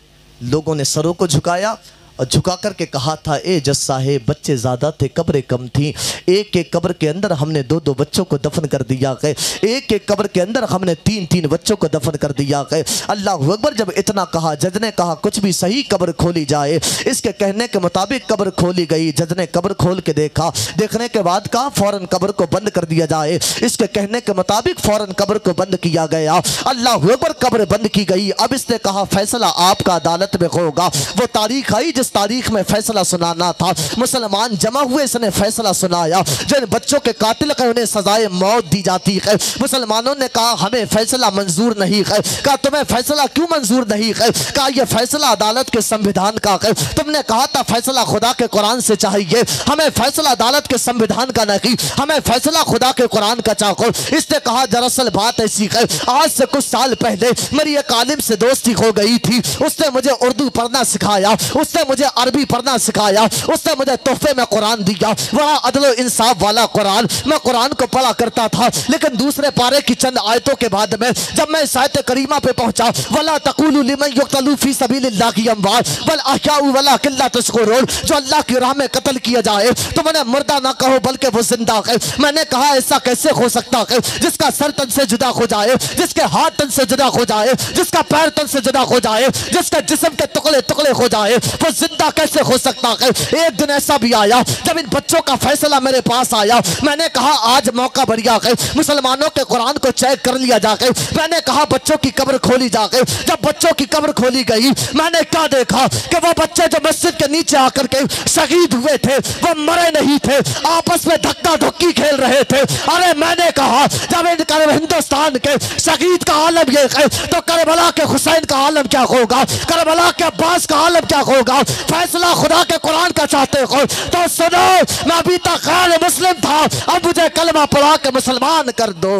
लोगों ने सरों को झुकाया और झुका कर के कहा था, ए जज साहेब, बच्चे ज़्यादा थे, कब्रें कम थी। एक एक कब्र के अंदर हमने 2-2 बच्चों को दफन कर दिया गए। एक एक कब्र के अंदर हमने 3-3 बच्चों को दफन कर दिया गए। अल्लाह अकबर। जब इतना कहा, जज ने कहा कुछ भी सही, कब्र खोली जाए। इसके कहने के मुताबिक कब्र खोली गई। जज ने कब्र खोल के देखा, देखने के बाद कहा फ़ौरन कब्र को बंद कर दिया जाए। इसके कहने के मुताबिक फ़ौरन कब्र को बंद किया गया। अल्लाह अकबर। कब्र बंद की गई। अब इसने कहा फैसला आपका अदालत में होगा। वो तारीख आई जिस तारीख में फैसला सुनाना था। मुसलमान जमा हुए, इसने फैसला सुनाया। जिन बच्चों के कातिल हैं उन्हें सजाए मौत दी जाती है। मुसलमानों ने कहा हमें फैसला मंजूर नहीं है। कहा तुम्हें फैसला क्यों मंजूर नहीं है? कहा यह फैसला अदालत के संविधान का है। तुमने कहा था फैसला खुदा के कुरान से चाहिए, हमें फैसला अदालत के संविधान का नहीं, हमें फैसला खुदा के कुरान का चाहो। इसने कहा दरअसल बात ऐसी है, आज से कुछ साल पहले मेरी एक आलिम से दोस्ती हो गई थी। उसने मुझे उर्दू पढ़ना सिखाया, उसने मुझे अरबी पढ़ना सिखाया, उसने मुझे तोहफे में कुरान दिया। वह अदल इंसाफ वाला कुरान। मैं कुरान को पढ़ा करता था, लेकिन दूसरे पारे की चंद आयतों के बाद में जब मैं इस आयत करीमा पे पहुंचा, वला तक़ूलू लिमन युक़्तलू फी सबीलिल्लाहि अमवात बल अहयाउ वलाकिन ला तशकुरून, जो अल्लाह की राह में कत्ल किया जाए तो मैंने मुर्दा ना कहो बल्कि वो जिंदा है। मैंने कहा ऐसा कैसे हो सकता है, जिसका सर तन से जुदा हो जाए, जिसके हाथ तन से जुदा हो जाए, जिसका पैर तन से जुदा हो जाए, जिसके जिस्म के टुकड़े टुकड़े हो जाए, वो जिंदा कैसे हो सकता है? एक दिन ऐसा भी आया जब इन बच्चों का फैसला मेरे पास आया। मैंने कहा आज मौका बढ़िया है, मुसलमानों के कुरान को चेक कर लिया जाके। मैंने कहा बच्चों की कब्र खोली जाके। जब बच्चों की कब्र खोली गई, मैंने क्या देखा कि वो बच्चे जो मस्जिद के नीचे आकर के शहीद हुए थे वो मरे नहीं थे, आपस में धक्का धुक्की खेल रहे थे। अरे मैंने कहा जब इन हिंदुस्तान के शहीद का आलम ये है तो करबला के हुसैन का आलम क्या होगा, करबला के अब्बास का आलम क्या होगा? फैसला खुदा के कुरान का चाहते हो तो सुनो, मैं अभी तक गैर मुस्लिम था, अब मुझे कलमा पढ़ा के मुसलमान कर दो,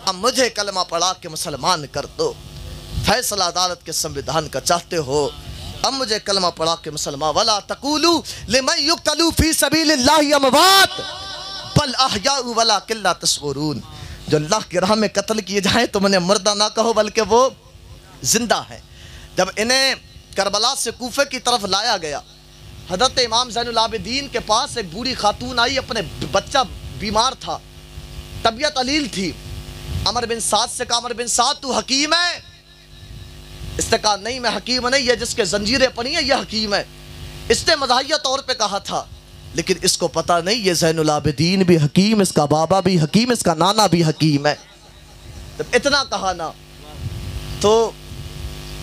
अब मुझे कलमा पढ़ा के मुसलमान कर दो। फैसला अदालत के संविधान का चाहते हो, अब मुझे कलमा पढ़ा के मुसलमान। वला तक़ूलू लिमन युक़्तलू फी सबीलिल्लाहि अमवात बल अहयाउ वलाकिन ला तशकुरून, जो अल्लाह की राह में कत्ल किए जाए तो मैंने मुर्दा ना कहो बल्कि वो जिंदा है। जब इन्हें करबला से कूफे की तरफ लाया गया, हज़रत इमाम ज़ैनुल आबिदीन के पास एक बूढ़ी खातून आई, अपने बच्चा बीमार था, तबीयत अलील थी। अमर बिन साद से कहा, अमर बिन साद तू हकीम है? इसने कहा नहीं मैं हकीम नहीं, ये जिसके जंजीरें पड़ी हैं ये हकीम है। इसने मज़ाहिया तौर पे कहा था, लेकिन इसको पता नहीं ये ज़ैनुल आबिदीन भी हकीम, इसका बाबा भी हकीम, इसका नाना भी हकीम है। जब इतना कहा ना तो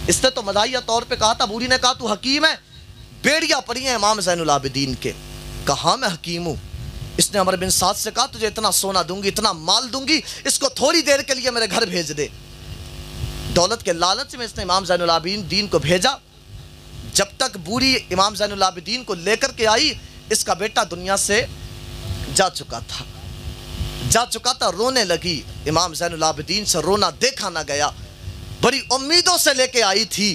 इसने तो मज़ाहिया तौर पे कहा था। बूढ़ी ने कहा तू हकीम है? बेड़ियाँ पड़ी हैं इमाम ज़ैनुल आबिदीन के। कहा मैं हकीम हूँ। इसने अमर बिन साद से कहा तुझे इतना सोना दूंगी, इतना माल दूंगी, इसको थोड़ी देर के लिए मेरे घर भेज दे। दौलत के लालच में इसने इमाम ज़ैनुल आबिदीन को भेजा। जब तक बूढ़ी इमाम ज़ैनुल आबिदीन को लेकर के आई, इसका बेटा दुनिया से जा चुका था। जा चुका था, रोने लगी। इमाम ज़ैनुल आबिदीन से रोना देखा ना गया, बड़ी उम्मीदों से लेके आई थी।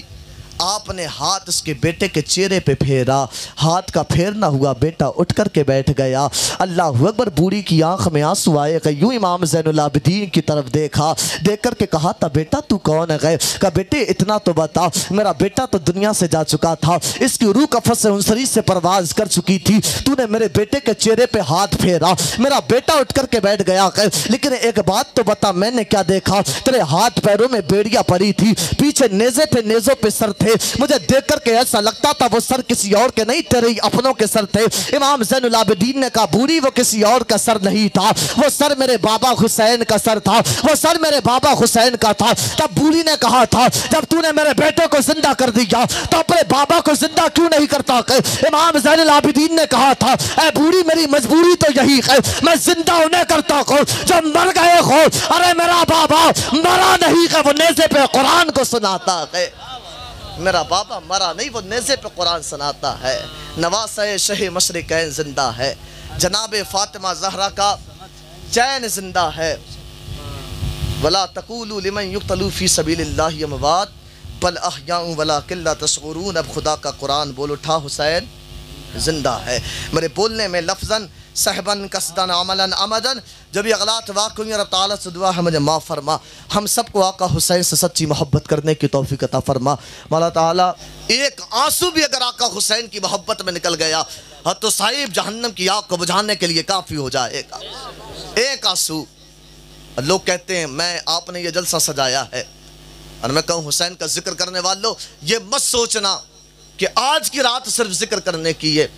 आपने हाथ उसके बेटे के चेहरे पे फेरा, हाथ का फेरना हुआ, बेटा उठ कर के बैठ गया। अल्लाह अकबर। बूढ़ी की आंख में आंसू आए गए, यूं इमाम ज़ैनुल आबिदीन की तरफ देखा, देख कर के कहा था बेटा तू कौन है? कहा बेटे इतना तो बता, मेरा बेटा तो दुनिया से जा चुका था, इसकी रूह कफ़स से उनसरी से परवाज कर चुकी थी, तूने मेरे बेटे के चेहरे पे हाथ फेरा, मेरा बेटा उठ कर के बैठ गया। लेकिन एक बात तो बता, मैंने क्या देखा? तेरे हाथ पैरों में बेड़ियां पड़ी थी, पीछे नेज़े पे नेज़ों पे सर थे, मुझे देख करके ऐसा लगता था वो सर किसी और के नहीं, तेरे ही अपनों के सर थे। इमाम ज़ैनुल आबिदीन ने कहा बूढ़ी वो किसी और का सर नहीं था, वो सर मेरे बाबा हुसैन का सर था, वो सर मेरे बाबा हुसैन का था। तब बूढ़ी ने कहा था जब तूने मेरे बेटे को जिंदा कर दिया तो अपने बाबा को जिंदा क्यों नहीं करता? इमाम ज़ैनुल आबिदीन ने कहा था ऐ बूढ़ी मेरी मजबूरी तो यही है, मैं जिंदा उन्हें करता हूँ जब मर गए हो। अरे मेरा बाबा मरा नहीं है, वो नेज़े पे कुरान को सुनाता है। मेरा बाबा मरा नहीं, वो नेज़े पे कुरान सुनाता है। नवासे शह मशरिकैन जिंदा है, जनाब फातिमा ज़हरा का चैन जिंदा है। वला तक़ूलू लिमन युक़्तलू फ़ी सबीलिल्लाहि अमवात बल अहयाउ वलाकिन ला तशऊरून। अब खुदा का कुरान बोल उठा, हुसैन जिंदा है। मेरे बोलने में लफ्ज़न सहबन कसदन अमलन अमदन जब ये गलत वाक़ हुई, रब ताला से दुआ है मुझे माफ़ फरमा, हम सबको आका हुसैन से सच्ची मोहब्बत करने की तौफीक अता फरमा। मौला ताला एक आंसू भी अगर आका हुसैन की मोहब्बत में निकल गया तो साहिब जहन्नम की आग को बुझाने के लिए काफ़ी हो जाएगा। एक आंसू। लोग कहते हैं मैं आपने ये जलसा सजाया है, और मैं कहूँ हुसैन का जिक्र करने वालों ये मत सोचना कि आज की रात सिर्फ जिक्र करने की है,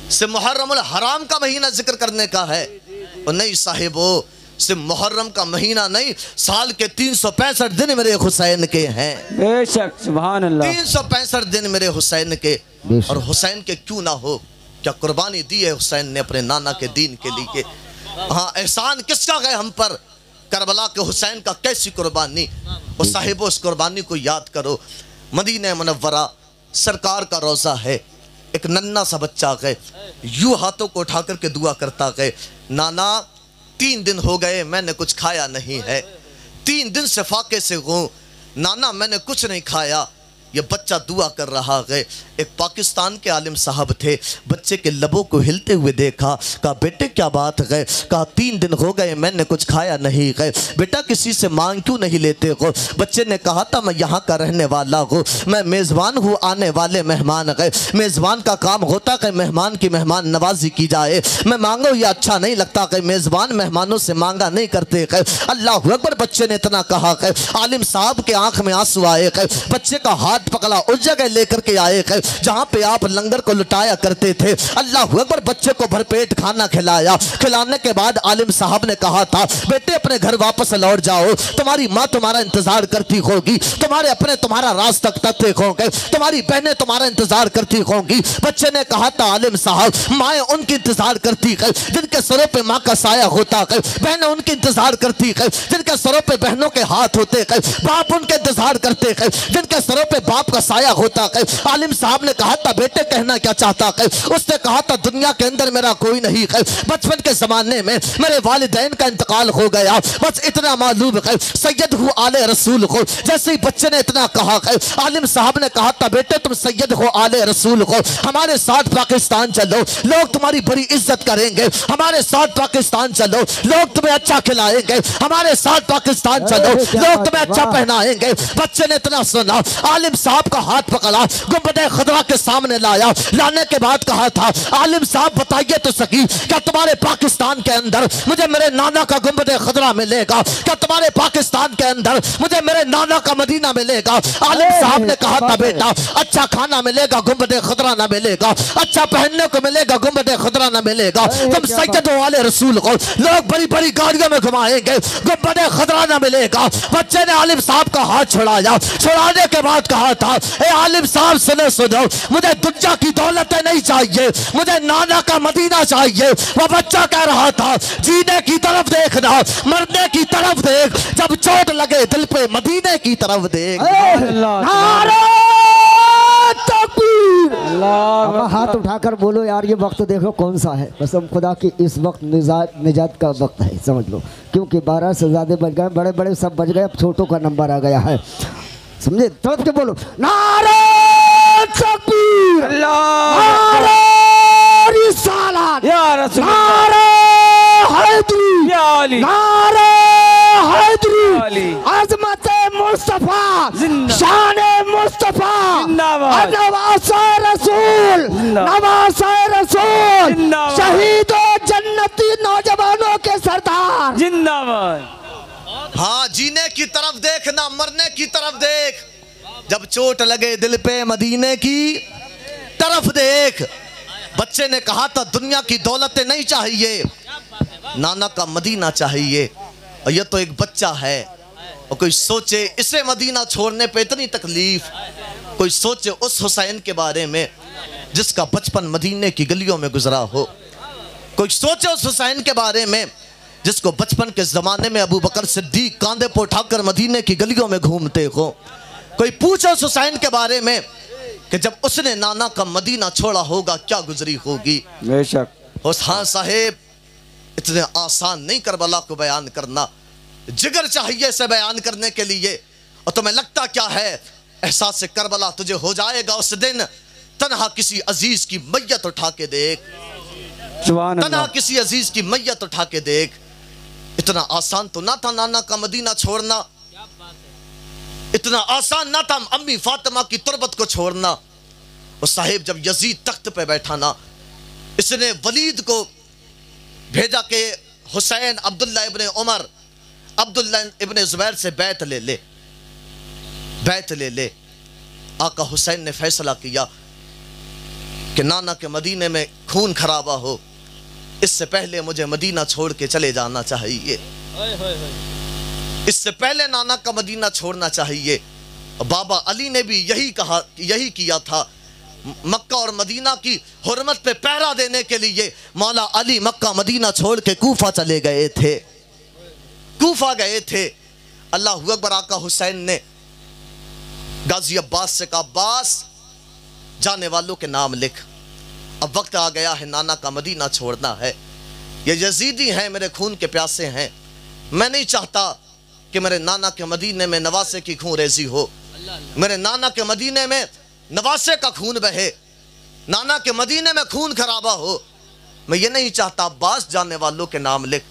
से मुहर्रमुल हराम का महीना जिक्र करने का है। और नहीं साहिबो, से मुहर्रम का महीना नहीं, साल के 365 दिन मेरे हुसैन के हैं। बेशक सुभान अल्लाह। 365 दिन मेरे हुसैन के, और हुसैन के क्यों ना हो, क्या कुर्बानी दी है हुसैन ने अपने नाना के दीन के लिए। हाँ, एहसान किसका गए हम पर, करबला के हुसैन का कैसी कुर्बानी। और साहिबो उस कुर्बानी को याद करो। मदीना मुनव्वरा सरकार का रोज़ा है, एक नन्ना सा बच्चा गए यूं हाथों को उठा करके दुआ करता गए, नाना 3 दिन हो गए मैंने कुछ खाया नहीं है, 3 दिन से फाके से हूँ, नाना मैंने कुछ नहीं खाया। ये बच्चा दुआ कर रहा है। एक पाकिस्तान के आलिम साहब थे, बच्चे के लबों को हिलते हुए देखा, कहा बेटे क्या बात है? कहा 3 दिन हो गए मैंने कुछ खाया नहीं है। बेटा किसी से मांग क्यों नहीं लेते हो? बच्चे ने कहा था मैं यहाँ का रहने वाला हूँ, मैं मेज़बान हूँ, आने वाले मेहमान गए, मेज़बान का काम होता है मेहमान की मेहमान नवाजी की जाए, मैं मांगो ये अच्छा नहीं लगता कि मेज़बान मेहमानों से मांगा नहीं करते। अल्लाह अकबर। बच्चे ने इतना कहा है, आलिम साहब के आंख में आंसू आए, बच्चे का हाथ पकड़ा, उस जगह लेकर के आए जहां पे आप लंगर को लुटाया करते थे। अल्लाह अकबर। बच्चे को भरपेट खाना खिलाया, खिलाने के बाद आलिम साहब ने कहा था बेटे अपने घर वापस लौट जाओ, तुम्हारी माँ तुम्हारा इंतजार करती होगी, तुम्हारे अपने तुम्हारा राज तक तकते होंगे, तुम्हारी बहनें तुम्हारा इंतजार करती होंगी। बच्चे ने कहा था आलिम साहब माएँ उनकी इंतजार करती है जिनके सरों पे माँ का साया होता है, बहनें उनकी इंतजार करती है जिनके सरों पे बहनों के हाथ होते हैं, बाप उनके इंतजार करते हैं जिनके सरों पे बाप का साया होता है। आलिम साहब ने कहा था बेटे कहना क्या चाहता है? उसने कहा था दुनिया के अंदर मेरा कोई नहीं है, बचपन के जमाने में मेरे वालिदैन का इंतकाल हो गया, बस इतना मालूम है सैयद हूँ आले रसूल हो। जैसे ही बच्चे ने इतना कहा है, आलिम साहब ने कहा था बेटे तुम सैयद हो आले रसूल हो, हमारे साथ पाकिस्तान चलो, लोग तुम्हारी बड़ी इज्जत करेंगे, हमारे साथ पाकिस्तान चलो, लोग तुम्हें अच्छा खिलाएंगे, हमारे साथ पाकिस्तान चलो, लोग तुम्हें अच्छा पहनाएंगे। बच्चे ने इतना सुना, आलिम साहब का हाथ पकड़ा, गुंबद खदरा के सामने लाया, लाने के बाद कहा था आलिम साहब बताइए तो सकी क्या तुम्हारे पाकिस्तान के अंदर मुझे मेरे नाना का गुंबद खदरा मिलेगा? क्या तुम्हारे पाकिस्तान के अंदर मुझे मेरे नाना का मदीना मिलेगा? आलिम साहब ने कहा था बेटा अच्छा खाना मिलेगा, गुंबद खदरा ना मिलेगा, अच्छा पहनने को मिलेगा, गुंबद खदरा ना मिलेगा, तुम सैयद वाले रसूल को लोग बड़ी बड़ी गाड़ियों में घुमाएंगे, गुंबद खदरा ना मिलेगा। बच्चे ने आलिम साहब का हाथ छुड़ाया, छुड़ाने के बाद कहा था ए आलिम साहब सुनो सुनो, मुझे दुनिया की दौलतें नहीं चाहिए, मुझे नाना का मदीना चाहिए। वो बच्चा कह रहा था जीने की तरफ देखना, मरने की तरफ देख, जब चोट लगे दिल पे मदीने की तरफ देख। नारे तकबीर। اللہ اب ہاتھ اٹھا کر بولو یار یہ وقت دیکھو کون سا ہے. قسم خدا کی اس وقت نجات کا وقت ہے سمجھ لو, کیونکہ 12 سے زیادہ بج گئے, بڑے بڑے سب بج گئے, اب چھوٹوں کا نمبر آ گیا ہے. سمجھے؟ تڑپ کے بولو نعرہ تکبیر, اللہ نعرہ رسالت, یا رسول نعرہ حیدری, یا علی نعرہ حیدری, علی عظمت مصطفیٰ, زندہ شان مصطفیٰ, زندہ باد نواز رسول, زندہ نواز رسول, زندہ باد شہید و جنتی نوجوانوں کے سردار. زندہ باد. ہاں جینے کی طرف دیکھ نہ مرنے کی طرف دیکھ, جب چوٹ لگے دل پہ مدینے کی طرف دیکھ. بچے نے کہا تھا دنیا کی دولتیں نہیں چاہیے, نانا کا مدینہ چاہیے. اور یہ تو ایک بچہ ہے, اور کوئی سوچے اسے مدینہ چھوڑنے پہ اتنی تکلیف, کوئی سوچے اس حسین کے بارے میں جس کا بچپن مدینے کی گلیوں میں گزرا ہو, کوئی سوچے اس حسین کے بارے میں جس کو بچپن کے زمانے میں ابو بکر صدیق کاندھے پہ اٹھا کر مدینے کی گلیوں میں گھومتے ہو. کوئی پوچھو اس حسین کے بارے میں کہ جب اس نے نانا کا مدینہ چھوڑا ہوگا کیا گزری ہوگی. بے شک. ہاں صاحب اتنے آسان نہیں کربلا کو بیان کرنا, جگر چاہیے اسے بیان کرنے کے لیے. اور تمہیں لگتا کیا ہے احساس کربلا تجھے ہو جائے گا اس دن, تنہا کسی عزیز کی میت اٹھا کے دیکھ, سبحان تنہا اللہ. کسی عزیز کی میت اٹھا کے دیکھ. اتنا آسان تو نہ تھا نانا کا مدینہ چھوڑنا, اتنا آسان نہ تھا امی فاطمہ کی تربت کو چھوڑنا. اور صاحب جب یزید تخت پہ بیٹھا نا, اس نے ولید کو بھیجا کہ حسین عبداللہ ابن عمر, عبداللہ ابن زبیر سے بیعت لے لے, بیعت لے لے. آقا حسین نے فیصلہ کیا کہ نانا کے مدینے میں خون خرابہ ہو, اس سے پہلے مجھے مدینہ چھوڑ کے چلے جانا چاہیے, اس سے پہلے نانا کا مدینہ چھوڑنا چاہیے. بابا علی نے بھی یہی کہا, یہی کیا تھا. مکہ اور مدینہ کی حرمت پہ پہرا دینے کے لیے مولا علی مکہ مدینہ چھوڑ کے کوفہ چلے گئے تھے, کوفہ گئے تھے. اللہ اکبر. آقا حسین نے غازی عباس سے کہا عباس جانے والوں کے نام لکھ, اب وقت آ گیا ہے نانا کا مدینہ چھوڑنا ہے. یہ یزیدی ہیں, میرے خون کے پیاسے ہیں, میں نہیں چاہتا کہ میرے نانا کے مدینے میں نواسے کی خون ریزی ہو, میرے نانا کے مدینے میں نواسے کا خون بہے, نانا کے مدینے میں خون خرابہ ہو, میں یہ نہیں چاہتا. عباس جانے والوں کے نام لکھ.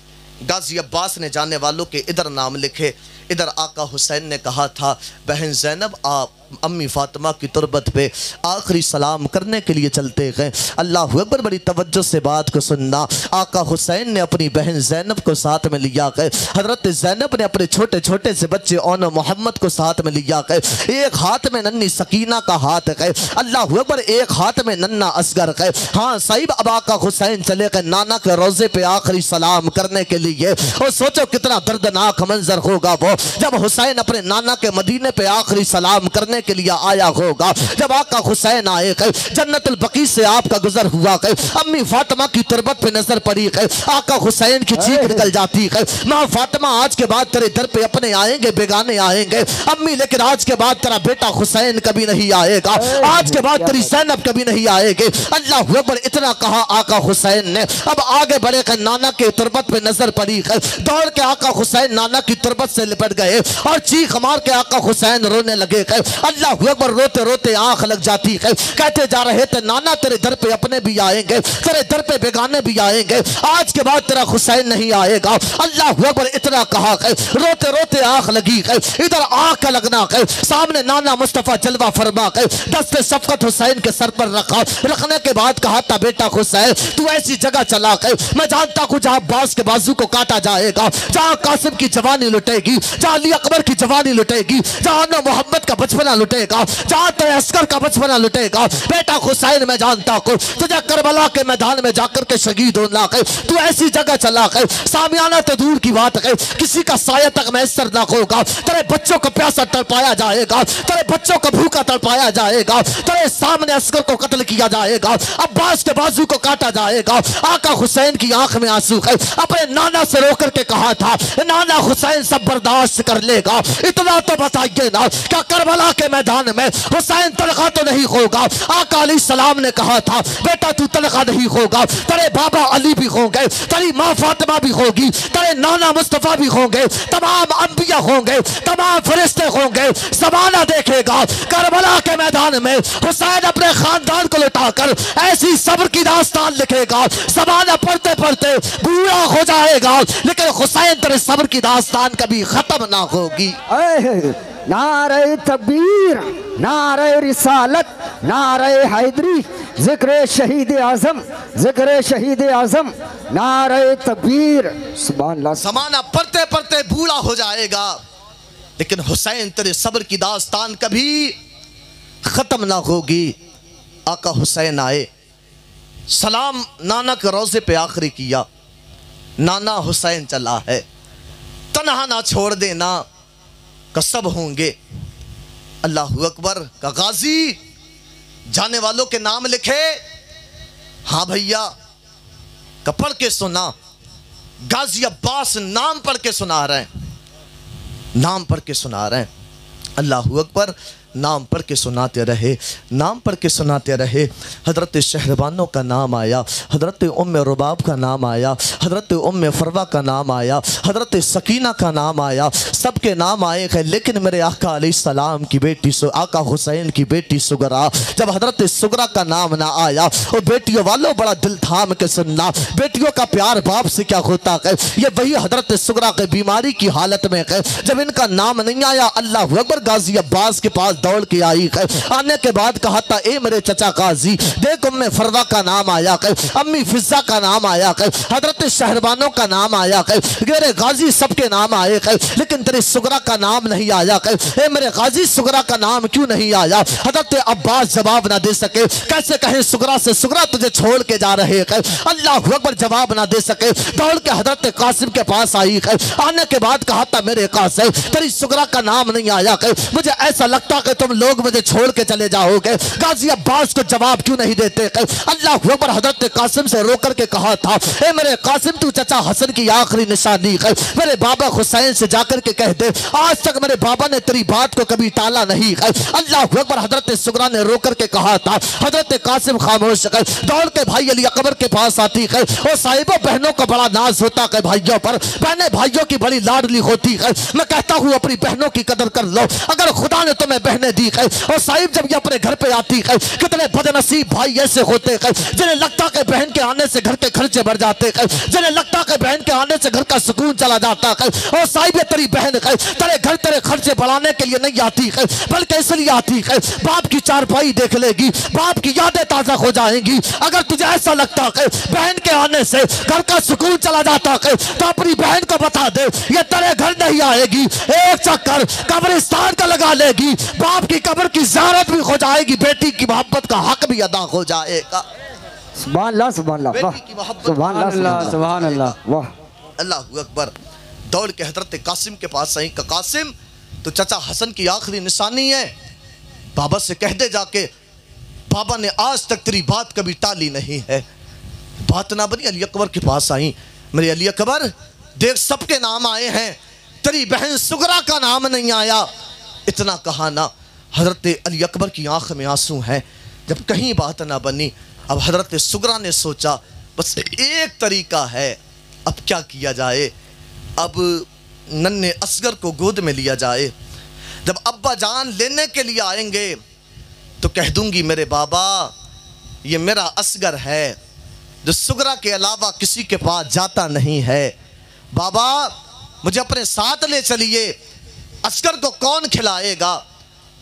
غازی عباس نے جانے والوں کے ادھر نام لکھے. ادھر آقا حسین نے کہا تھا بہن زینب آپ امی فاطمہ کی تربت پہ آخری سلام کرنے کے لیے چلتے گئے. اللہ اکبر. بڑی توجہ سے بات کو سننا. آقا حسین نے اپنی بہن زینب کو ساتھ میں لیا گئے. حضرت زینب نے اپنے چھوٹے چھوٹے سے بچے اون و محمد کو ساتھ میں لیا گئے. ایک ہاتھ میں ننی سکینہ کا ہاتھ گئے, اللہ اکبر, ایک ہاتھ میں ننا اصغر گئے. ہاں صاحب اب آقا حسین چلے گئے نانا کے روزے پہ آخری سلام کرنے کے لیے. اور سوچو کتنا دردناک منظر ہوگا وہ جب حسین اپنے نانا کے مدینے پہ آخری سلام کرنے کے لیے آیا ہوگا. جب آقا حسین آئے گئے, جنت البقیع سے آپ کا گزر ہوا گئے, امی فاطمہ کی تربت پہ نظر پڑی گئے, آقا حسین کی چیخ نکل جاتی ہے ماں فاطمہ آج کے بعد تیرے در پہ اپنے آئیں گے بیگانے آئیں گے امی, لیکن آج کے بعد تیرا بیٹا حسین کبھی نہیں آئے گا, آج کے بعد تیری زینب کبھی نہیں آئے گی. اللہ اکبر. اتنا کہا آقا حسین نے. اب آگے بڑھے گئے, نانا کے تربت پہ نظر پڑی ہے, دوڑ کے آقا حسین نانا کی تربت سے لپٹ گئے اور چیخ مار کے آقا حسین رونے لگے گئے. اللہ اکبر. روتے روتے آنکھ لگ جاتی ہے, کہتے جا رہے تھے نانا تیرے در پہ اپنے بھی آئیں گے, تیرے در پہ بیگانے بھی آئیں گے, آج کے بعد تیرا حسین نہیں آئے گا. اللہ اکبر. اتنا کہا ہے, روتے روتے آنکھ لگی ہے, ادھر آنکھ کا لگنا ہے, سامنے نانا مصطفیٰ جلوہ فرما ہے, دست شفقت حسین کے سر پر رکھا, رکھنے کے بعد کہا تھا بیٹا حسین تو ایسی جگہ چلا ہے, میں جانتا ہوں جہاں عباس کے بازو کو کاٹا جائے گا, جہاں قاسم کی جوانی لٹے گی, جہاں علی اکبر کی جوانی لٹے گی, جہاں محمد کا بچپنا لٹے گا, جہاں تیرے عسکر کا بچپنا لٹے گا. بیٹا حسین میں جانتا ہوں تجھے کربلا کے میدان میں جا کر کے شہید ہونا ہے, تو ایسی جگہ چلا ہے, سامیانہ تو دور کی بات ہے, کسی کا سایہ تک میسر نہ ہوگا, تیرے بچوں کو پیاسا تڑپایا جائے گا, تیرے بچوں کو بھوکا تڑپایا جائے گا, تیرے سامنے عسکر کو قتل کیا جائے گا, عباس کے بازو کو کاٹا جائے گا. آقا حسین کی آنکھ میں آنسو ہے, اپنے نانا سے رو کر کے کہا تھا نانا حسین سب برداشت کر لے گا, اتنا تو بتائیے نا کیا کربلا کے के मैदान में हुसैन तलखा तो नहीं होगा। आका अलैहि सलाम ने कहा था बेटा तू तलखा नहीं होगा, तेरे बाबा अली भी होंगे, तेरी माँ फातिमा भी होगी, तेरे नाना मुस्तफा भी होंगे, तमाम अंबिया होंगे, तमाम फरिश्ते होंगे। ज़माना देखेगा करबला के मैदान में हुसैन अपने खानदान को लुटाकर ऐसी सब्र की दास्तान लिखेगा। ज़माना पढ़ते पढ़ते बूढ़ा हो जाएगा लेकिन हुसैन तेरे सब्र की दास्तान कभी खत्म ना होगी। नारे तकबीर, नारे रिसालत, नारे हैदरी, जिक्र शहीद आजम, जिक्र शहीद आजम, नारे तकबीर। सुभान अल्लाह। ज़माना पढ़ते पढ़ते बूढ़ा हो जाएगा लेकिन हुसैन तेरे सब्र की दास्तान कभी खत्म ना होगी। आका हुसैन आए, सलाम नाना के रोज़े पे आखिरी किया, नाना हुसैन चला है, तन्हा ना छोड़ देना का सब होंगे। अल्लाहु अकबर का गाजी जाने वालों के नाम लिखे। हाँ भैया का पढ़ के सुना, गाजी अब्बास नाम पढ़ के सुना रहे हैं, नाम पढ़ के सुना रहे हैं। अल्लाहु अकबर, नाम पढ़ के सुनाते रहे, नाम पढ़ के सुनाते रहे। हज़रत शहरबानो का नाम आया, हज़रत उम्मे रुबाब का नाम आया, हज़रत उम्मे फरवा का नाम आया, हज़रत सकीना का नाम आया, सबके नाम आए हैं। लेकिन मेरे आका अलैहिस्सलाम की बेटी आका हुसैन की बेटी सुगरा, जब हज़रत सुगरा का नाम ना आया और बेटियों वालों बड़ा दिल थाम के सुनना, बेटियों का प्यार बाप से क्या होता है। ये वही हज़रत सुगरा के बीमारी की हालत में है, जब इनका नाम नहीं आया अल्लाहु अकबर गाजी अब्बास के पास दौड़ के आई है। आने के बाद कहा था ए मेरे चचा गाजी देख उम्मे फरवा का नाम आया है, अम्मी फिजा का नाम आया है, हजरत शहरबानों का नाम आया है, मेरे गाजी सबके नाम आए हैं लेकिन तेरे सुगरा का नाम नहीं आया है। ए मेरे गाजी सुगरा का नाम क्यों नहीं आया। हजरत अब्बास जवाब ना दे सके, कैसे कहें सुगरा से सुगरा तुझे छोड़ के जा रहे हैं। अल्लाहु अकबर जवाब ना दे सके, दौड़ के हजरत कासिम के पास आई है। आने के बाद कहा था मेरे कासिम तेरी सुगरा का नाम नहीं आया है, मुझे ऐसा लगता है तुम लोग मुझे छोड़ के चले जाओगे। गाजी अब्बास को जवाब क्यों नहीं देते। अल्लाहु अकबर हजरत कासिम से रोक करके कहा था ए मेरे कासिम तू चचा हसन की आखिरी निशानी है, मेरे बाबा हुसैन से जाकर के कह दे आज तक मेरे बाबा ने तेरी बात को कभी टाला नहीं है। अल्लाहु अकबर हजरत सुगरा ने रोक करके कहा था, हजरत कासिम खामोश है। दौड़ के भाई अली अकबर के पास आती है और साहिबों बहनों का बड़ा नाज होता है भाइयों पर, बहनें भाइयों की बड़ी लाडली होती है। मैं कहता हूँ अपनी बहनों की कदर कर लो, अगर खुदा ने तुम्हें बहनें दी है। और साहिब जब ये अपने घर पे आती है कितने बदनसीब भाई ऐसे होते हैं जिन्हें लगता है बहन के आने से घर के खर्चे बढ़ जाते हैं, जिन्हें लगता है बहन के आने से घर का सुकून चला जाता है। और साहिब ये तेरी बहन है, तेरे घर तेरे खर्चे बढ़ाने के लिए नहीं आती है बल्कि इसलिए आती है बाप की चारपाई देख लेगी, बाप की यादें ताजा हो जाएंगी। अगर तुझे ऐसा लगता है बहन के आने से घर का सुकून चला जाता है तो अपनी बहन को बता दे ये तेरे घर नहीं आएगी, एक चक्कर कब्रिस्तान का लगा लेगी, बाप की कब्र की ज़ियारत भी हो जाएगी, बेटी की मोहब्बत का हक भी अदा हो जाएगा। सुभान अल्लाह, सुभान अल्लाह, वाह, बेटी की मोहब्बत सुभान अल्लाह, सुभान अल्लाह, वाह। अल्लाहु अकबर। दौड़ के हजरत कासिम के पास आई, कासिम तो चचा हसन की आखिरी निशानी है, बाबा से कह दे जाके बाबा ने आज तक तेरी बात कभी टाली नहीं है। बात ना बनी, अली अकबर के पास आई, मेरे अली अकबर देख सबके नाम आए हैं, तेरी बहन सुगरा का नाम नहीं आया। इतना कहा ना हजरत अली अकबर की आंख में आंसू हैं, जब कहीं बात ना बनी अब हजरत सुगरा ने सोचा बस एक तरीका है, अब क्या किया जाए, अब नन्हे असगर को गोद में लिया जाए। जब अब्बा जान लेने के लिए आएंगे तो कह दूंगी मेरे बाबा ये मेरा असगर है जो सुगरा के अलावा किसी के पास जाता नहीं है, बाबा मुझे अपने साथ ले चलिए, असगर को कौन खिलाएगा।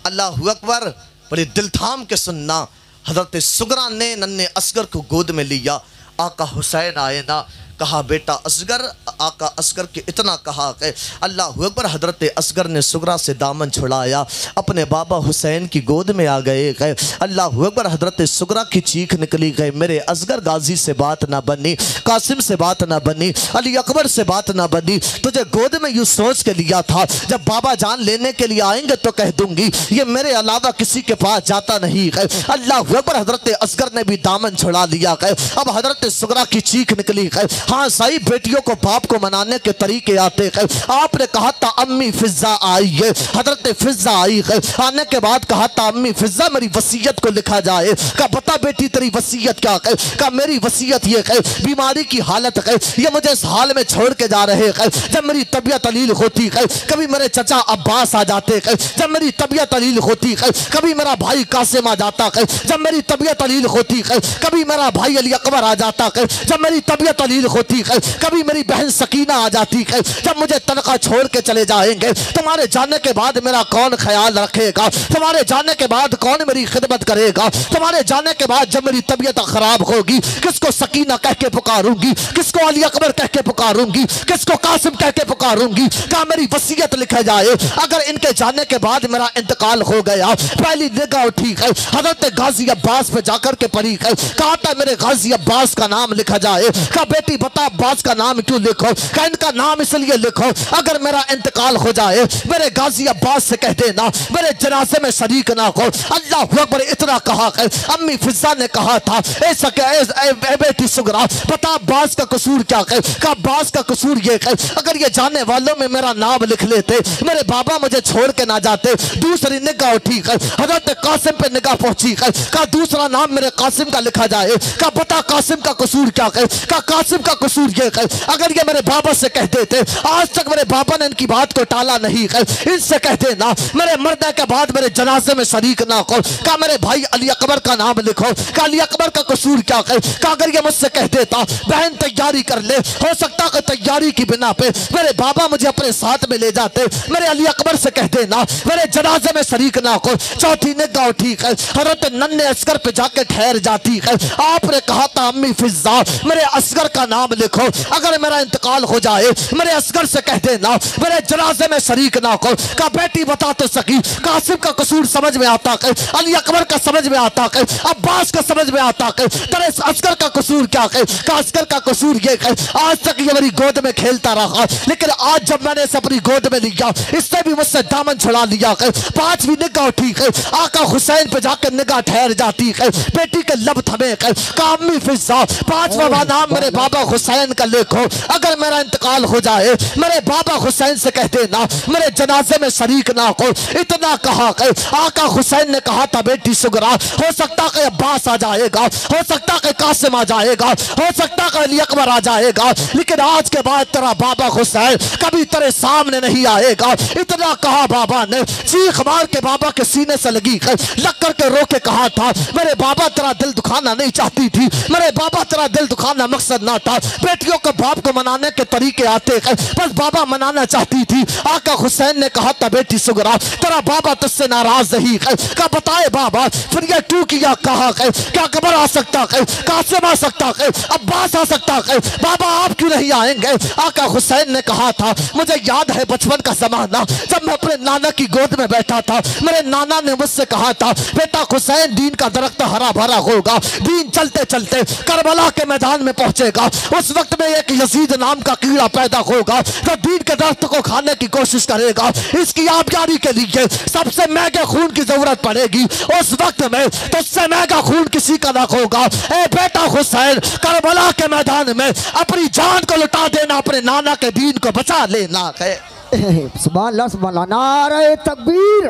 अल्लाहु अकबर, बड़े दिल थाम के सुनना, हजरत सुगरा ने नन्हे असगर को गोद में लिया। आका हुसैन आए ना, कहा बेटा असगर, आका असगर के इतना कहा कि अल्लाहु अकबर, हजरत असगर ने सुगरा से दामन छुड़ाया, अपने बाबा हुसैन की गोद में आ गए। अल्लाहु अकबर, हजरत सुगरा की चीख निकली गई, मेरे असगर गाजी से बात ना बनी, कासिम से बात ना बनी, अली अकबर से बात ना बनी, तुझे गोद में यूँ सोच के लिया था जब बाबा जान लेने के लिए आएंगे तो कह दूंगी ये मेरे अलावा किसी के पास जाता नहीं है। अल्लाहु अकबर, हजरत असगर ने भी दामन छुड़ा लिया है। अब हजरत सुगरा की चीख निकली है, हाँ सही बेटियों को बाप को मनाने के तरीके आते हैं। आपने कहा था अम्मी फिजा आई है, हजरत फिजा आई है, आने के बाद कहा था अम्मी फिजा मेरी वसीयत को लिखा जाए। कहा बता बेटी तेरी वसीयत क्या है? कहा मेरी वसीयत ये है, बीमारी की हालत है, ये मुझे इस हाल में छोड़ के जा रहे हैं। जब मेरी तबीयत अलील होती है कभी मेरे चचा अब्बास आ जाते हैं, जब मेरी तबीयत अलील होती है कभी मेरा भाई कासिम आ जाता है, जब मेरी तबीयत अलील होती है कभी मेरा भाई अली अकबर आ जाता है, जब मेरी तबीयत अलील होती है कभी मेरी बहन सकीना आ जाती है। जब मुझे तनख्वाह छोड़ के चले जाएंगे तुम्हारे जाने के बाद मेरा कौन ख्याल रखेगा? तुम्हारे जाने के बाद कौन मेरी खिदमत करेगा? तुम्हारे जाने के बाद जब मेरी तबीयत खराब होगी किसको सकीना कह के पुकारूंगी, किसको अली अकबर कह के पुकारूंगी, किसको कासिम कह के पुकारूंगी? क्या मेरी वसीयत लिखा जाए। अगर इनके जाने के बाद मेरा इंतकाल हो गया, पहली निगाह उठी है हजरत गाजी अब्बास पे जाकर के पड़ी है, कहा था मेरे गाजी अब्बास का नाम लिखा जाए। कहा बेटी बता अब्बास का नाम क्यों लिखो? कहा इनका नाम इसलिए लिखो अगर मेरा इंतकाल हो जाए मेरे गाजी अब्बास से कह देना मेरे जनाजे में शरीक ना हो। अल्लाह अकबर। इतना कहा है। अम्मी फिजा ने कहा था ए बेटी सुगरा बता अब्बास का कसूर क्या है? कहा अब्बास का कसूर ये है अगर ये जाने वालों में मेरा नाम लिख लेते मेरे बाबा मुझे छोड़ के ना जाते। दूसरी निगाह उठी है हजरत कासिम पे निगाह पहुंची है, कहा दूसरा नाम मेरे कासिम का लिखा जाए। कहा बता कासिम का कसूर क्या है? कहा कासिम का कसूर ये है अगर ये मेरे बाबा से कह देते, आज तक मेरे बाबा ने इनकी बात को टाला नहीं है, इनसे कह देना मेरे मरने के बाद मेरे जनाजे में शरीक ना हो। कहा मेरे भाई अली अकबर का नाम लिखो। कहा अली अकबर का कसूर क्या है? कहा अगर ये मुझसे कह देता बहन तैयारी कर ले, हो सकता है तैयारी की बिना पे मेरे बाबा मुझे अपने साथ में ले जाते, मेरे अली अकबर से कह देना मेरे जनाजे में शरीक ना हो। चौथी निगाह उठी है हजरत नन्हे असगर पे जाके ठहर जाती है। आपने कहा था अम्मी फिजा मेरे असगर का नाम लिखो, अगर मेरा इंतकाल हो जाए मेरे असगर से कह देना मेरे जनाजे में शरीक ना हो। कहा बेटी बता तो सकी कासिम का कसूर समझ में आता है, अली अकबर का समझ में आता है, अब्बास का समझ में आता है, तेरे असगर का कसूर क्या है? कहा असगर का कसूर ये है आज तक ये मेरी गोद में खेलता रहा, लेकिन आज जब मैंने इसे अपनी गोद में लिया इससे भी मुझसे दामन छुड़ा लिया है। पांचवी निगाह उठी है आका हुसैन पे जाकर निगाह ठहर जाती है, बेटी के लब थमे है। कहा अम्मी फिजा पांचवा नाम मेरे बाबा हुसैन का लिखो, अगर मेरा इंतकाल हो जाए मेरे बाबा हुसैन से कह देना मेरे जनाजे में शरीक ना हो। इतना कहा है आका हुसैन ने कहा था बेटी सुगरा हो सकता है अब्बास आ जाएगा, हो सकता है कासिम आ जाएगा, हो सकता है अली अकबर आ जाएगा, लेकिन आज के बाद तेरा बाबा हुसैन कभी तेरे सामने नहीं आएगा। इतना कहा बाबा ने, चीख मार के बाबा के सीने से लगी है, लग करके रो के कहा था मेरे बाबा तेरा दिल दुखाना नहीं चाहती थी, मेरे बाबा तेरा दिल दुखाना मकसद ना था। बेटियों को बाप को मनाने के तरीके आते हैं, बस बाबा मनाना चाहती थी। आका हुसैन ने कहा था बेटी सुगरा तेरा बाबा तुझसे नाराज नहीं है। कहा बताए बाबा फिर ये तू किया कहा है? क्या अकबर आ सकता है, कासिम आ सकता है, अब्बास आ सकता है, बाबा आप क्यों नहीं आएंगे? आका हुसैन ने कहा था मुझे याद है बचपन का जमाना जब मैं अपने नाना की गोद में बैठा था, मेरे नाना ने मुझसे कहा था बेटा हुसैन दीन का दरख्त हरा भरा होगा, दीन चलते चलते करबला के मैदान में पहुंचेगा, उस वक्त में एक यजीद नाम का कीड़ा पैदा होगा जो दीन के दरख्त को खाने की कोशिश करेगा, इसकी आबकारी के लिए सबसे महंगे खून की जरूरत पड़ेगी, उस वक्त में तुझसे महंगा खून किसी का ना होगा। ए बेटा हुसैन करबला के मैदान में अपनी जान को लुटा देना, अपने नाना के दीन को बचा लेना है। सुभान अल्लाह सुभान अल्लाह। नारे तकबीर,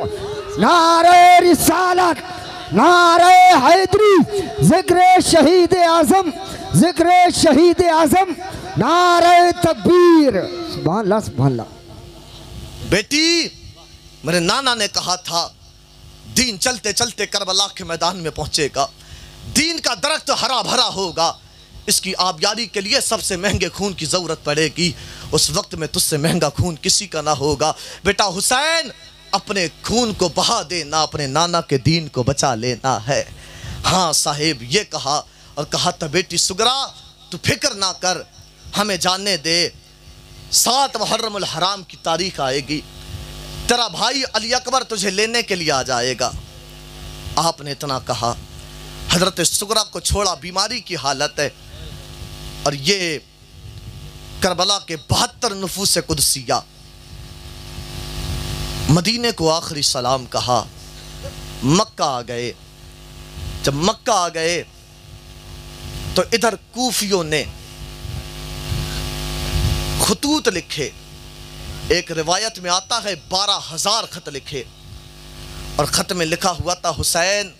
नारे रिसालत, नारे हैदरी, जिक्र शहीद आजम, जिक्र शहीद आजम, नारे तकबीर। सुभान अल्लाह सुभान अल्लाह। बेटी मेरे नाना ने कहा था दीन चलते चलते करबला के मैदान में पहुंचेगा, दीन का दरख्त हरा भरा होगा, इसकी आबियारी के लिए सबसे महंगे खून की जरूरत पड़ेगी, उस वक्त में तुझसे महंगा खून किसी का ना होगा। बेटा हुसैन अपने खून को बहा देना, अपने नाना के दीन को बचा लेना है। हाँ साहेब ये कहा और कहा था बेटी सुगरा तू फिक्र ना कर, हमें जानने दे, 7 मुहर्रमुल हराम की तारीख आएगी, तेरा भाई अली अकबर तुझे लेने के लिए आ जाएगा। आपने इतना कहा, हजरत सुगरा को छोड़ा, बीमारी की हालत है, और ये करबला के 72 नफूस कुदसिया मदीने को आखिरी सलाम कहा, मक्का आ गए। जब मक्का आ गए तो इधर कूफियों ने खतूत लिखे। एक रिवायत में आता है 12,000 खत लिखे और खत में लिखा हुआ था, हुसैन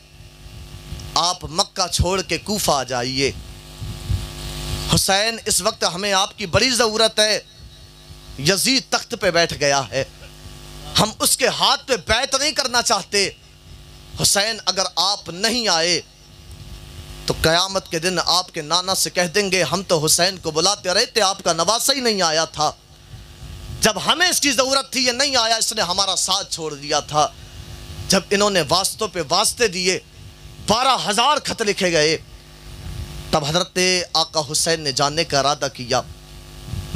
आप मक्का छोड़ के कूफा आ जाइए। हुसैन इस वक्त हमें आपकी बड़ी ज़रूरत है। यजीद तख्त पे बैठ गया है, हम उसके हाथ पे बैत नहीं करना चाहते। हुसैन अगर आप नहीं आए तो क़यामत के दिन आपके नाना से कह देंगे हम तो हुसैन को बुलाते रहे थे, आपका नवासा ही नहीं आया था। जब हमें इसकी ज़रूरत थी ये नहीं आया, इसने हमारा साथ छोड़ दिया था। जब इन्होंने वास्तों पे वास्ते दिए, 12,000 खत लिखे गए, तब हज़रत आका हुसैन ने जानने का इरादा किया।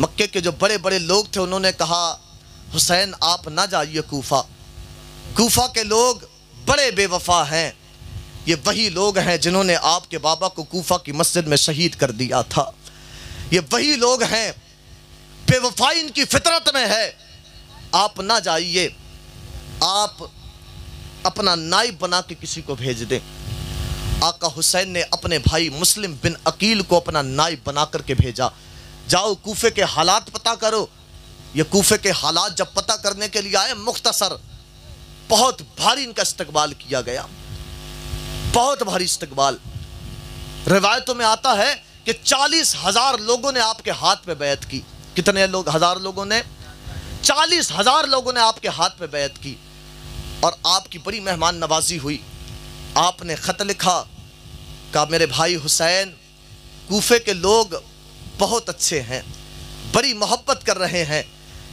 मक्के के जो बड़े बड़े लोग थे उन्होंने कहा, हुसैन आप ना जाइए कूफा, कूफा के लोग बड़े बेवफा हैं। ये वही लोग हैं जिन्होंने आपके बाबा को कूफा की मस्जिद में शहीद कर दिया था। ये वही लोग हैं, बेवफाई इनकी फितरत में है। आप ना जाइए, आप अपना नाइब बना के किसी को भेज दें। आका हुसैन ने अपने भाई मुस्लिम बिन अकील को अपना नाइब बना करके भेजा, जाओ कूफे के हालात पता करो। ये कूफे के हालात जब पता करने के लिए आए, मुख्तसर बहुत भारी इनका इस्तकबाल किया गया, बहुत भारी इस्तकबाल। रिवायतों में आता है कि 40,000 लोगों ने आपके हाथ पे बैत की। कितने लोग? 1000 लोगों ने, 40,000 लोगों ने आपके हाथ पे बैत की और आपकी बड़ी मेहमान नवाजी हुई। आपने ख़त लिखा, कहा मेरे भाई हुसैन, कूफे के लोग बहुत अच्छे हैं, बड़ी मोहब्बत कर रहे हैं,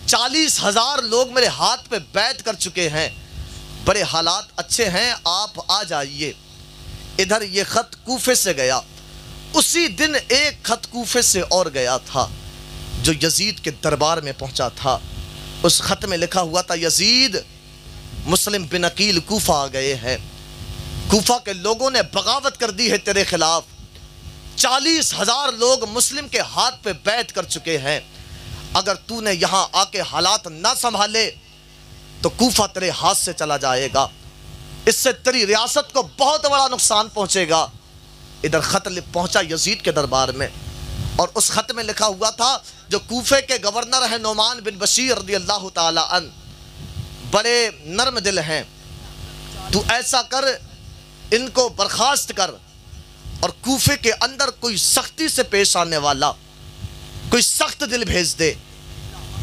40,000 लोग मेरे हाथ पे बैत कर चुके हैं, बड़े हालात अच्छे हैं, आप आ जाइए। इधर ये ख़त कूफे से गया। उसी दिन एक ख़त कूफे से और गया था जो यजीद के दरबार में पहुंचा था। उस ख़त में लिखा हुआ था, यजीद मुस्लिम बिन अकील कूफा आ गए हैं, कूफा के लोगों ने बगावत कर दी है तेरे खिलाफ, 40,000 लोग मुस्लिम के हाथ पे बैत कर चुके हैं। अगर तूने यहाँ आके हालात ना संभाले तो कूफा तेरे हाथ से चला जाएगा, इससे तेरी रियासत को बहुत बड़ा नुकसान पहुँचेगा। इधर ख़त पहुँचा यजीद के दरबार में और उस ख़त में लिखा हुआ था, जो कूफे के गवर्नर हैं नोमान बिन बशीर रज़ी अल्लाह ताला अन, बड़े नर्म दिल हैं, तू ऐसा कर इनको बर्खास्त कर और कूफे के अंदर कोई सख्ती से पेश आने वाला, कोई सख्त दिल भेज दे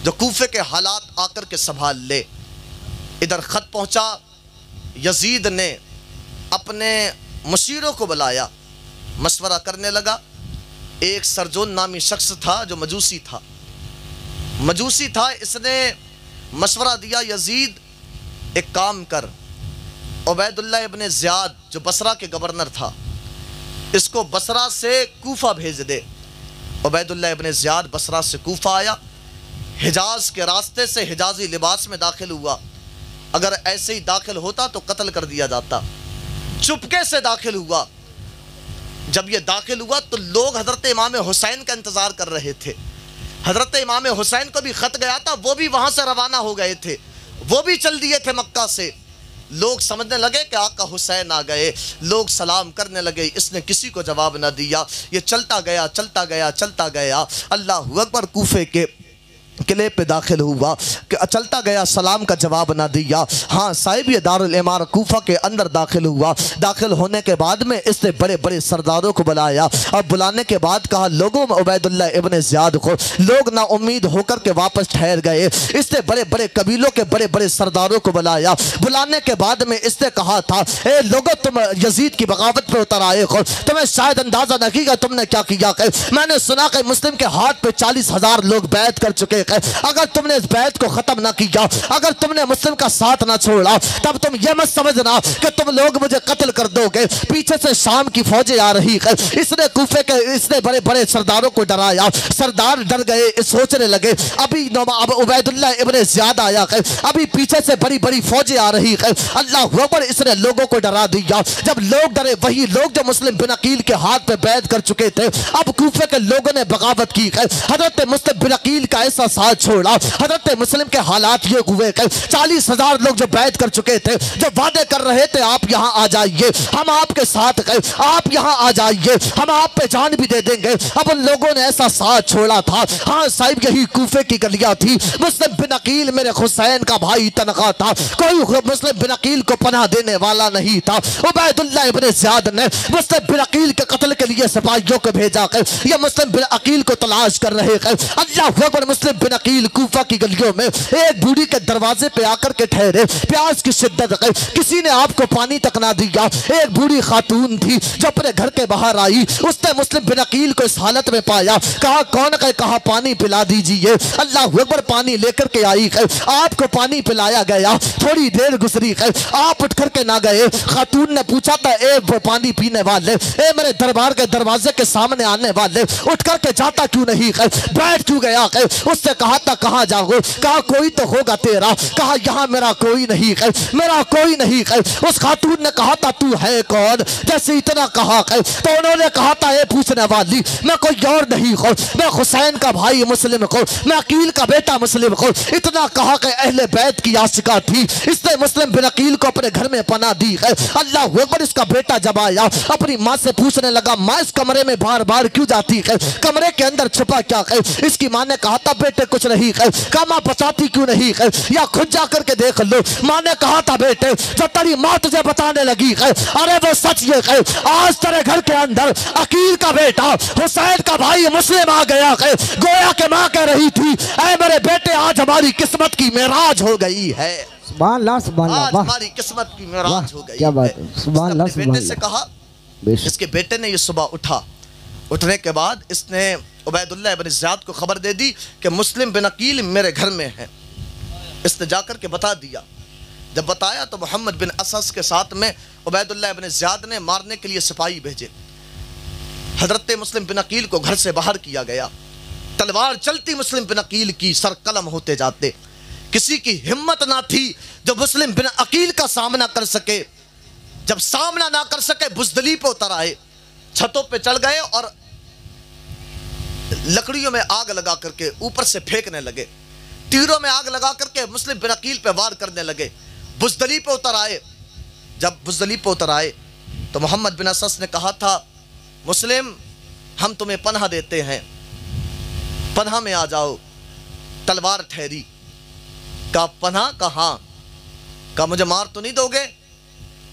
जो कूफे के हालात आकर के संभाल ले। इधर ख़त पहुँचा, यजीद ने अपने मुशीरों को बुलाया, मशवरा करने लगा। एक सरजोन नामी शख्स था जो मजूसी था, इसने मशवरा दिया, यजीद एक काम कर, उबैदुल्लाह इब्ने ज़ियाद जो बसरा के गवर्नर था, इसको बसरा से कूफा भेज दे। उबैदुल्लाह इब्ने ज़ियाद बसरा से कूफा आया, हिजाज के रास्ते से हिजाजी लिबास में दाखिल हुआ। अगर ऐसे ही दाखिल होता तो कत्ल कर दिया जाता। चुपके से दाखिल हुआ। जब ये दाखिल हुआ तो लोग हज़रत इमाम हुसैन का इंतज़ार कर रहे थे। हज़रत इमाम हुसैन को भी ख़त गया था, वो भी वहाँ से रवाना हो गए थे, वो भी चल दिए थे मक्का से। लोग समझने लगे कि आका हुसैन आ गए, लोग सलाम करने लगे, इसने किसी को जवाब न दिया। ये चलता गया। अल्लाहु अकबर, कूफे के किले पे दाखिल हुआ, चलता गया, सलाम का जवाब ना दिया। हाँ साहिब, ये दारुल इमारत कूफा के अंदर दाखिल हुआ। दाखिल होने के बाद में इसने बड़े बड़े सरदारों को बुलाया और बुलाने के बाद कहा, लोगों में उबैदुल्लाह इब्ने ज़ियाद को, लोग ना उम्मीद होकर के वापस ठहर गए। इसने बड़े बड़े कबीलों के बड़े बड़े सरदारों को बुलाया। बुलाने के बाद में इसने कहा था, ए लोगों, तुम यजीद की बगावत पे उतर आए हो, तुम्हें शायद अंदाजा नहीं कि तुमने क्या किया। मैंने सुना कि मुस्लिम के हाथ पे 40,000 लोग बैत कर चुके। अगर तुमने इस बैत को खत्म ना किया, अगर तुमने मुस्लिम का साथ ना छोड़ा, तब तुम ये मत समझना कि तुम लोग मुझे कत्ल कर दोगे। पीछे से शाम की फौजें आ रही है। इसने कूफे के इसने बड़े बड़े सरदारों को डराया। सरदार डर गए, सोचने लगे अभी अब उबैदुल्लाह इब्ने ज़ियाद आया है, अभी पीछे से बड़ी बड़ी फौजें आ रही है। अल्लाहु अकबर, इसने लोगों को डरा दिया। जब लोग डरे, वही लोग जो मुस्लिम बिन अकील के हाथ पे बैत कर चुके थे, अब कूफे के लोगों ने बगावत की है। हजरत मुस्लिम बिन अकील का ऐसा साथ छोड़ा। हजरत मुस्लिम के हालात ये हुए कि 40,000 लोग जो बैत कर चुके थे, जो वादे कर रहे थे आप यहाँ आ जाइए, हम आपके साथ गए, आप यहाँ आ जाइए, हम आप पे जान भी दे देंगे। अब उन लोगों ने ऐसा साथ छोड़ा था। हाँ साहिब, यही कूफे की गलियां थी। मुस्लिम बिन अकील मेरे हुसैन का भाई तनखा था, कोई मुस्लिम बिन अकील को पनाह देने वाला नहीं था। उबैदुल्लाह इब्न ज़ियाद ने मुस्लिम बिन अकील के कत्ल के लिए सिपाहियों को भेजा कर ये मुस्लिम बिन अकील को तलाश कर रहे हैं। अल्लाह अकबर। मुस्लिम बिन अकील कूफा की गलियों में एक बूढ़ी के दरवाजे पे आकर के ठहरे। प्यास की शिद्दत है, किसी ने आपको पानी तक ना दिया। एक बूढ़ी खातून थी जो अपने घर के बाहर आई, उसने मुस्लिम बिन अकील को इस हालत में पाया। कहा कौन है? कहा पानी पिला दीजिए। अल्लाह अकबर। पानी लेकर के आई है, आपको पानी पिलाया गया। थोड़ी देर गुजरी है, आप उठ करके ना गए। खातून ने पूछा था ए पानी पीने वाले, ए मेरे दरबार के दरवाजे के सामने आने वाले, उठ करके जाता क्यों नहीं है, बैठ क्यों गया है? उससे कहा था कहाँ जाओ? कहा कोई तो होगा तेरा। कहा यहाँ मेरा कोई नहीं है, मेरा कोई नहीं है। उस खातून ने कहा था तू है कौन? जैसे इतना कहा है तो उन्होंने कहा था ए पूछने वाली, मैं कोई और नहीं हूँ, मैं हुसैन का भाई मुस्लिम हूँ, मैं अकील का बेटा मुस्लिम हूँ। इतना कहा कि अहले बैत की आशिका थी, इसने मुस्लिम बिन अकील को अपने घर में पनाह दी है। अल्लाह अकबर। इसका बेटा जब आया अपनी माँ से पूछने लगा, माँ इस कमरे में बार बार क्यों जाती है, कमरे के अंदर छुपा क्या है? इसकी माँ ने कहा था बेटे कुछ नहीं है। कहा माँ बताती क्यों नहीं है, या खुद जा करके देख लो। माँ ने कहा था बेटे जो तेरी माँ तुझे बताने लगी है, अरे वो सच ये है, आज तेरे घर के अंदर अकील का बेटा हुसैन का भाई मुस्लिम आ गया है। गोया के माँ कह रही थी ऐ मेरे बेटे आज हमारी किस्मत की मेराज हो गई है। सुभान अल्लाह, सुभान अल्लाह, आज वाह, हमारी किस्मत की मेराज हो गई क्या बात है। है, सुभान अल्लाह, उसने अपने बेटे से सुभान कहा, बेशक। इसके बेटे ने ये सुबह उठा, उठने के बाद इसने उबैदुल्लाह इब्न ज़ियाद को खबर दे दी कि मुस्लिम बिन अकील मेरे घर में है। इसने जाकर के बता दिया। जब बताया तो मोहम्मद बिन असस के साथ में उबैदुल्लाह इब्न ज़ियाद ने मारने के लिए सिपाही भेजे। हजरत मुस्लिम बिन अकील को घर से बाहर किया गया। तलवार चलती मुस्लिम बिन अकील की, सर कलम होते जाते। किसी की हिम्मत ना थी जो मुस्लिम बिन अकील का सामना कर सके। जब सामना ना कर सके बुज़दली पे उतर आए, छतों पे चढ़ गए और लकड़ियों में आग लगा करके ऊपर से फेंकने लगे। तीरों में आग लगा करके मुस्लिम बिन अकील पे वार करने लगे। बुज़दली पे उतर आए। जब बुज़दली पे उतर आए तो मोहम्मद बिन असस ने कहा था मुस्लिम हम तुम्हें पनाह देते हैं, पनाह में आ जाओ। तलवार ठहरी। कहा पनाह? कहाँ? कहा मुझे मार तो नहीं दोगे?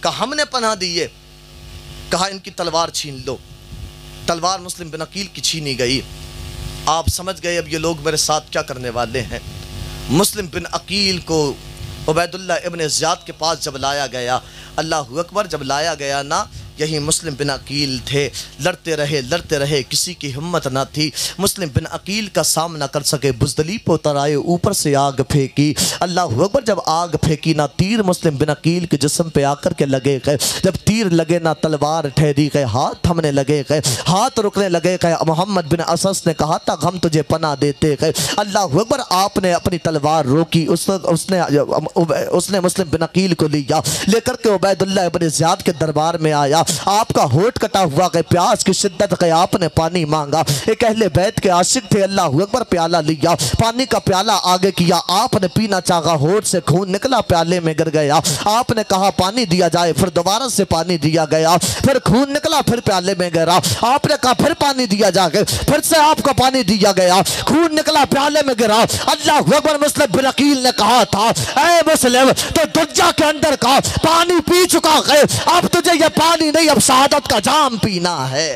कहा हमने पनाह दी है। कहा इनकी तलवार छीन लो। तलवार मुस्लिम बिन अकील की छीनी गई। आप समझ गए अब ये लोग मेरे साथ क्या करने वाले हैं। मुस्लिम बिन अकील को उबैदुल्लाह इब्न ज़ियाद के पास जब लाया गया, अल्लाहु अकबर, जब लाया गया ना, यही मुस्लिम बिन अकील थे। लड़ते रहे, किसी की हिम्मत ना थी मुस्लिम बिन अकील का सामना कर सके। बुज़दली पे उतर आए, ऊपर से आग फेंकी। अल्लाहु अकबर। जब आग फेंकी ना, तीर मुस्लिम बिन अकील के जिस्म पे आकर के लगे गए। जब तीर लगे ना, तलवार ठहरी गए, हाथ थमने लगे गए, हाथ रुकने लगे गए। मोहम्मद बिन असस ने कहा था हम तुझे पनाह देते गए। अल्लाहु अकबर। आपने अपनी तलवार रोकी। उसने मुस्लिम बिन अकील को लिया, लेकर के उबैदुल्लाह इब्न ज़ियाद के दरबार में आया। आपका होठ कटा हुआ गए, प्यास की शिद्दत गए, आपने पानी मांगा। एक अहले बैत के आशिक थे। अल्लाहु अकबर। प्याला लिया, पानी का प्याला आगे किया, आपने पीना चाहा, होठ से खून निकला, प्याले में गिर गया। आपने कहा पानी दिया जाए, फिर दोबारा से पानी दिया गया, फिर खून निकला, फिर प्याले में गिरा। आपने कहा फिर पानी दिया जाए, फिर से आपको पानी दिया गया, खून निकला, प्याले में गिरा। अल्लाहु अकबर। मुस्लिम बिन अकील ने कहा था ऐ मुस्लिम तो दुनिया के अंदर का पानी पी चुका है, अब तुझे ये पानी नहीं, अब शहादत का जाम पीना है,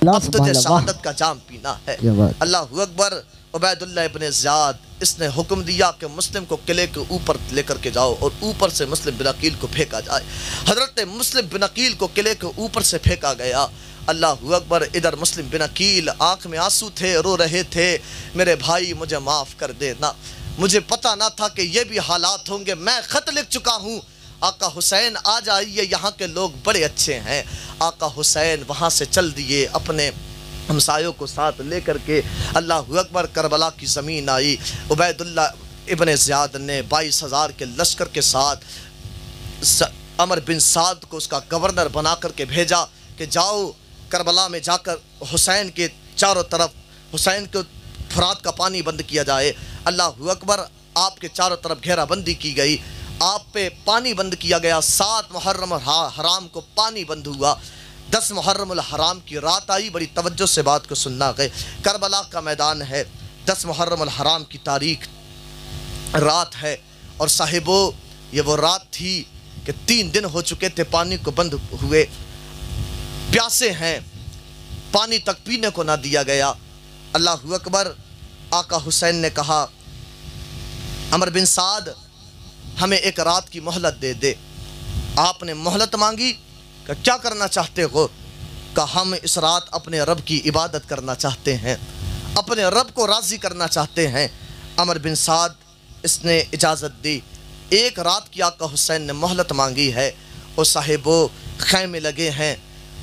अब तुझे शहादत का जाम पीना है। अल्लाहु अकबर। उबैदुल्लाह इब्न ज़ियाद इसने हुक्म दिया कि मुस्लिम को किले के ऊपर लेकर के जाओ और ऊपर से मुस्लिम बिन अकील को फेंका जाए। हजरत मुस्लिम बिन अकील को किले के ऊपर से फेंका गया। अल्लाहु अकबर। इधर मुस्लिम बिन अकील आँख में आंसू थे, रो रहे थे, मेरे भाई मुझे माफ़ कर देना, मुझे पता ना था कि ये भी हालात होंगे, मैं ख़त लिख चुका हूँ, आका हुसैन आ जाइए, यहाँ के लोग बड़े अच्छे हैं। आका हुसैन वहाँ से चल दिए अपने हमसायों को साथ लेकर के। अल्लाहु अकबर। करबला की ज़मीन आई। उबैदुल्लाह इब्न ज़ियाद ने 22,000 के लश्कर के साथ अमर बिन साद को उसका गवर्नर बना करके भेजा कि जाओ करबला में जाकर हुसैन के चारों तरफ हुसैन को فرات کا پانی بند کیا جائے۔ اللہ اکبر، آپ کے چاروں طرف گھیرا بندی کی گئی، آپ پہ پانی بند کیا گیا۔ 7 محرم الحرام کو پانی بند ہوا۔ 10 محرم الحرام کی رات آئی، بڑی توجہ سے بات کو سننا گئے۔ کربلا کا میدان ہے، 10 محرم الحرام کی تاریخ رات ہے، اور صاحبو یہ وہ رات تھی کہ 3 دن ہو چکے تھے پانی کو بند ہوئے، پیاسے ہیں، پانی تک پینے کو نہ دیا گیا۔ اللہ اکبر، آقا حسین نے کہا عمر بن سعد ہمیں ایک رات کی مہلت دے دے۔ آپ نے مہلت مانگی کہ کیا کرنا چاہتے ہو؟ کہ ہم اس رات اپنے رب کی عبادت کرنا چاہتے ہیں، اپنے رب کو راضی کرنا چاہتے ہیں۔ عمر بن سعد اس نے اجازت دی، ایک رات کی آقا حسین نے مہلت مانگی ہے۔ اور صاحبو خیمے لگے ہیں،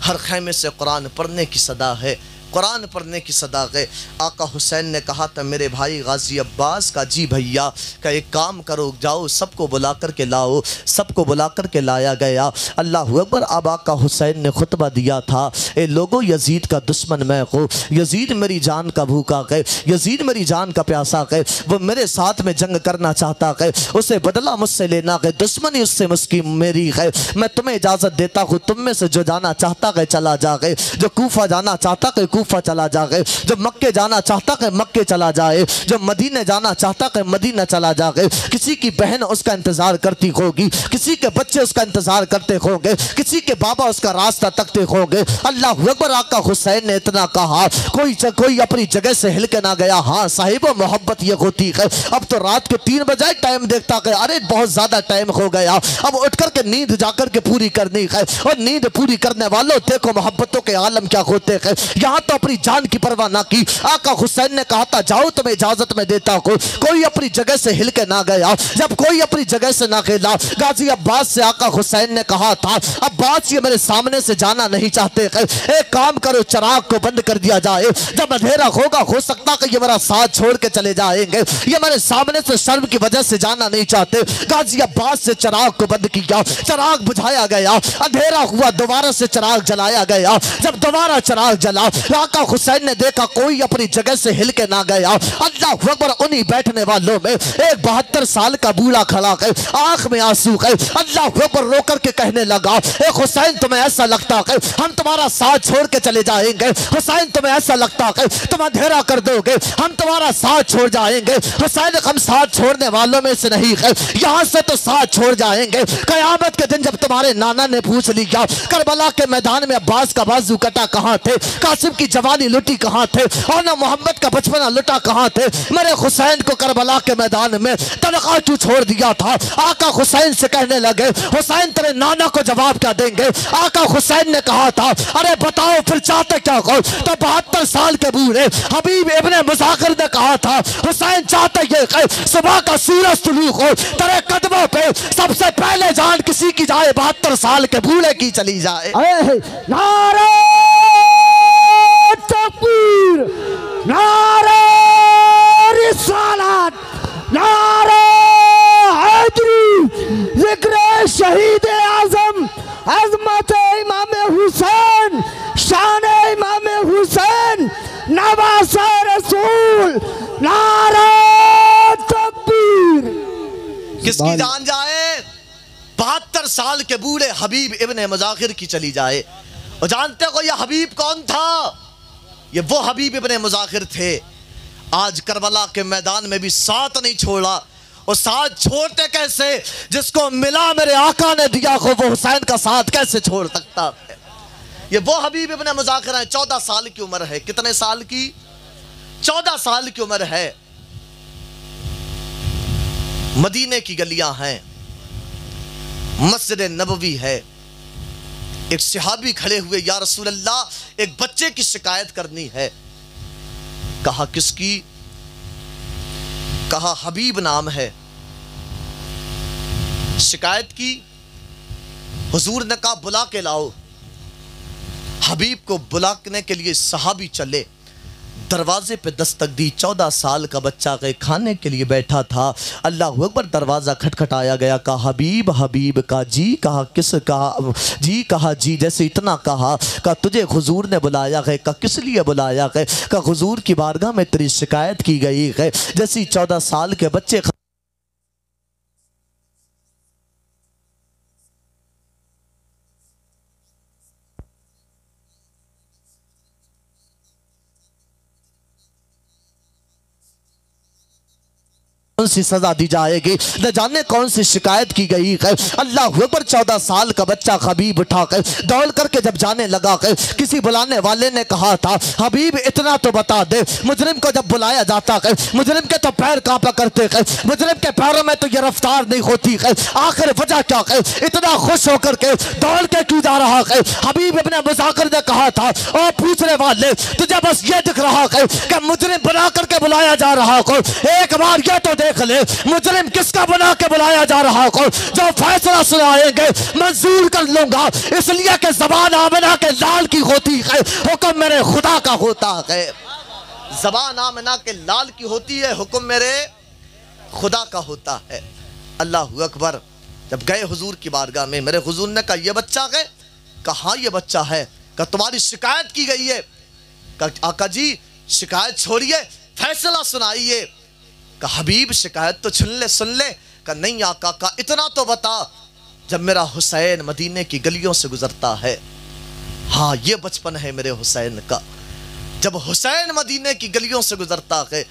ہر خیمے سے قرآن پڑھنے کی صدا ہے، قرآن پڑھنے کی صدا ہے۔ آقا حسین نے کہا تھا میرے بھائی غازی عباس کا جی بھیا کہ ایک کام کرو، جاؤ سب کو بلا کر کے لاؤ۔ سب کو بلا کر کے لایا گیا۔ اللہ اکبر، اب آقا حسین نے خطبہ دیا تھا، اے لوگو یزید کا دشمن میں ہوں، یزید میری جان کا بھوکا ہے، یزید میری جان کا پیاسا ہے، وہ میرے ساتھ میں جنگ کرنا چاہتا ہے، اسے بدلہ مجھ سے لینا ہے، دشمنی اس سے مسکی میری ہے۔ میں تمہیں اجازت دیتا ہوں، تم میں سے جو جانا چاہتا ہے چلا جائے، جو کوفہ جانا چاہتا ہے کوفہ چلا جائے، جو مکے جانا چاہتا ہے مکے چلا جائے، جو مدینہ جانا چاہتا ہے مدینہ چلا جائے۔ کسی کی بہن اس کا انتظار کرتی ہوگی، کسی کے بچے اس کا انتظار کرتے ہوں گے، کسی کے بابا اس کا راستہ تکتے ہوں گے۔ اللہ اکبر، آقا حسین نے اتنا کہا، کوئی اپنی جگہ سے ہل کے نہ گیا۔ ہاں صاحب، محبت یہ ہوتی ہے، اب تو رات کے 3 بجے ٹائم دیکھتا ہے، ارے بہت زیادہ ٹائم ہو گیا، اب اٹھ کر کے نیند جا کر کے پوری کرنی ہے۔ اور نیند پوری کرنے والوں دیکھو محبتوں کے عالم کیا ہوتے ہیں۔ یہاں تو اپنی جان کی پرواہ نہ کی، آقا حسین نے کہا تھا جاؤ تمہیں اجازت میں دیتا ہوں۔ کوئی اپنی جگہ سے ہل کے نہ گیا۔ جب کوئی اپنی جگہ سے نہ ہلا، غازی عباس سے آقا حسین نے کہا تھا عباس یہ میرے سامنے سے جانا نہیں چاہتے، ایک کام کرو چراغ کو بند کر دیا جائے، جب اندھیرا ہوگا ہو سکتا کہ یہ میرا ساتھ چھوڑ کے چلے جائیں گے، یہ میرے سامنے سے شرم کی وجہ سے جانا نہیں چاہتے۔ غازی عباس سے چراغ کو بند کیا، چراغ بجھایا گیا، اندھیرا ہوا، دوبارہ سے چراغ جلایا گیا۔ جب دوبارہ چراغ جلا، آقا حسین نے دیکھا کوئی اپنی جگہ سے ہل کے نہ گیا۔ اللہ اکبر، انہی بیٹھنے والوں میں ایک 72 سال کا بوڑھا کھڑا ہے، آنکھ میں آنسو ہے۔ اللہ اکبر، رو کر کے کہنے لگا اے حسین تمہیں ایسا لگتا ہے ہم تمہارا ساتھ چھوڑ کے چلے جائیں گے؟ حسین تمہیں ایسا لگتا ہے تم اندھیرا کر دو گے ہم تمہارا ساتھ چھوڑ جائیں گے؟ حسین ہم ساتھ چھوڑنے والوں میں سے نہیں ہے، یہاں سے تو ساتھ چھوڑ جائیں گے۔ قیامت کے دن جب تمہارے نانا نے پوچھ لیا کربلا کے میدان میں عباس کا بازو کٹا کہاں تھے، قاسم کی جوانی لٹی کہاں تھے، اور نہ محمد کا بچپنا لٹا کہاں تھے، میرے حسین کو کربلا کے میدان میں تنخواہ کیوں چھوڑ دیا تھا؟ آقا حسین سے کہنے لگے حسین تیرے نانا کو جواب کیا دیں گے؟ آقا حسین نے کہا تھا ارے بتاؤ پھر چاہتے کیا ہو؟ تو 72 سال کے بوڑھے حبیب ابن مظاہر نے کہا تھا حسین چاہتے یہ ہے صبح کا سورج طلوع ہو تیرے قدموں پہ سب سے پہلے جان کسی کی جائے، 72 سال کے بوڑھے کی چلی جائے۔ نعرہ تکبیر، نعرہ رسالت، نعرہ حیدری، ذکر شہید اعظم، عظمت امام حسین، شان امام حسین، نواز رسول، نعرہ تکبیر۔ کس کی جان جائے؟ 72 سال کے بوڑھے حبیب ابن مظاہر کی چلی جائے۔ اور جانتے ہو یہ حبیب کون تھا؟ یہ وہ حبیب ابن مظاہر تھے، آج کربلا کے میدان میں بھی ساتھ نہیں چھوڑا۔ اور ساتھ چھوڑتے کیسے؟ جس کو ملا میرے آقا نے دیا ہو وہ حسین کا ساتھ کیسے چھوڑ سکتا ہے؟ یہ وہ حبیب ابن مظاہر ہیں، 14 سال کی عمر ہے۔ کتنے سال کی؟ 14 سال کی عمر ہے۔ مدینے کی گلیاں ہیں، مسجد نبوی ہے، ایک صحابی کھڑے ہوئے یا رسول اللہ ایک بچے کی شکایت کرنی ہے۔ کہا کس کی؟ کہا حبیب نام ہے، شکایت کی۔ حضور نے کہا بلا کے لاؤ۔ حبیب کو بلانے کے لیے صحابی چلے، دروازے پہ دستک دی، 14 سال کا بچہ گئے کھانے کے لیے بیٹھا تھا، اللہ اکبر، دروازہ کھٹکھٹایا گیا، کہا حبیب حبیب، کہا جی، کہا کس، کہا جی، جیسے اتنا کہا تجھے حضور نے بلایا ہے، کہا کس لیے بلایا ہے، کہا حضور کی بارگاہ میں تیری شکایت کی گئی ہے۔ جیسے 14 سال کے بچے کون سی سزا دی جائے گی، نہ جانے کون سی شکایت کی گئی ہے۔ اللہ اکبر، 14 سال کا بچہ حبیب اٹھا کر دوڑ کر کے جب جانے لگا ہے، کسی بلانے والے نے کہا تھا حبیب اتنا تو بتا دے، مجرم کو جب بلایا جاتا ہے مجرم کے تو پیر کانپا کرتے ہیں، مجرم کے پیروں میں تو یہ رفتار نہیں ہوتی ہے، آخر وجہ کیا ہے، اتنا خوش ہو کر کے دوڑ کے کیوں جا رہا ہے۔ حبیب ابن مذاکر نے کہا تھا او پوچھنے والے، تجھے بس یہ دکھ رہا ہے کہ مجرم بنا کر کے بلایا جا رہا ہو، ایک بار یہ تو دیکھ لے مجرم کس کا بنا کے بلایا جا رہا ہو، جو فیصلہ سنائیں گے منظور کر لوں گا، اس لیے کہ زبان آمنہ کے لال کی ہوتی ہے، حکم میرے خدا کا ہوتا ہے۔ زبان آمنہ کے لال کی ہوتی ہے، حکم میرے خدا کا ہوتا ہے۔ اللہ اکبر، جب گئے حضور کی بارگاہ میں، میرے حضور نے کہا یہ بچہ ہے، کہاں یہ بچہ ہے، کہ تمہاری شکایت کی گئی ہے، کہ آقا جی شکایت چھوڑیے، فیصلہ سنائیے، کہ حبیب شکایت تو سن لے، کہ نہیں آقا، کا اتنا تو بتا، جب میرا حسین مدینے کی گلیوں سے گزرتا ہے، ہاں یہ بچپن ہے میرے حسین کا، جب حسین مدینے کی گلیوں سے گزرتا ہے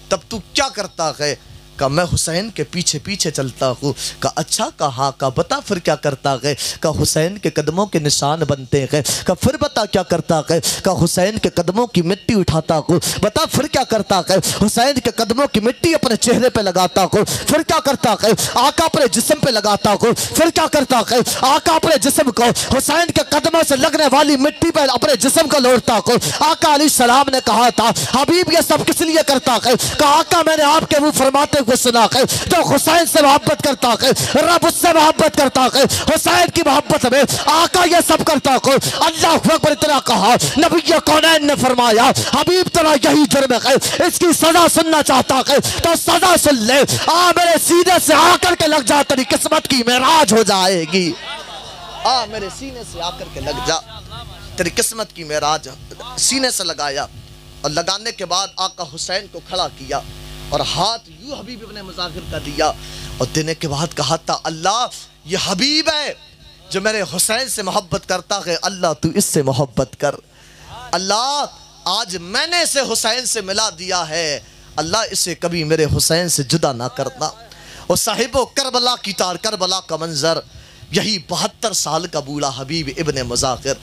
تب تو کیا کرتا ہے، کہ میں حسین کے پیچھے پیچھے چلتا ہوں، کہ اچھا، کہا، کہ بتا پھر کیا کرتا ہے، کہ حسین کے قدموں کے نشان بنتے ہیں، کہ پھر بتا کیا کرتا ہے، کہ حسین کے قدموں کی مٹی اٹھاتا ہوں، بتا پھر کیا کرتا ہے، حسین کے قدموں کی مٹی اپنے چہرے پہ لگاتا ہوں، پھر کیا کرتا ہے، آقا اپنے جسم پہ لگاتا ہوں، پھر کیا کرتا ہے، آقا اپنے جسم کو حسین کے قدموں سے لگنے والی مٹی پہ اپنے جسم کو لوٹتا ہوں۔ آقا علیہ السلام نے کہا تھا حبیب یہ سب کس لیے کرتا ہے، کہ آقا میں نے آپ کے منہ فرماتے کو سنا ہے، جو حسین سے محبت کرتا ہے رب اس سے محبت کرتا ہے، حسین کی محبت میں آقا یہ سب کرتا ہے۔ اللہ اکبر، اتنا کہا، نبی کونین نے فرمایا حبیب تیرا یہی جرم ہے، اس کی سزا سننا چاہتا ہے تو سزا سن لے، آ میرے سینے سے آ کر کے لگ جا، تیری قسمت کی معراج ہو جائے گی، آ میرے سینے سے آ کر کے لگ جا، تیری قسمت کی معراج۔ سینے سے لگایا، اور لگانے کے بعد آقا حسین کو کھڑا کیا اور ہاتھ یوں حبیب ابن مذاکر کا دیا، اور دینے کے بعد کہا تھا اللہ یہ حبیب ہے جو میرے حسین سے محبت کرتا ہے، اللہ تو اس سے محبت کر، اللہ آج میں نے اسے حسین سے ملا دیا ہے، اللہ اسے کبھی میرے حسین سے جدا نہ کرنا۔ اور صاحبو کربلا کی تار، کربلا کا منظر، یہی 72 سال کا بوڑھا حبیب ابن مذاکر،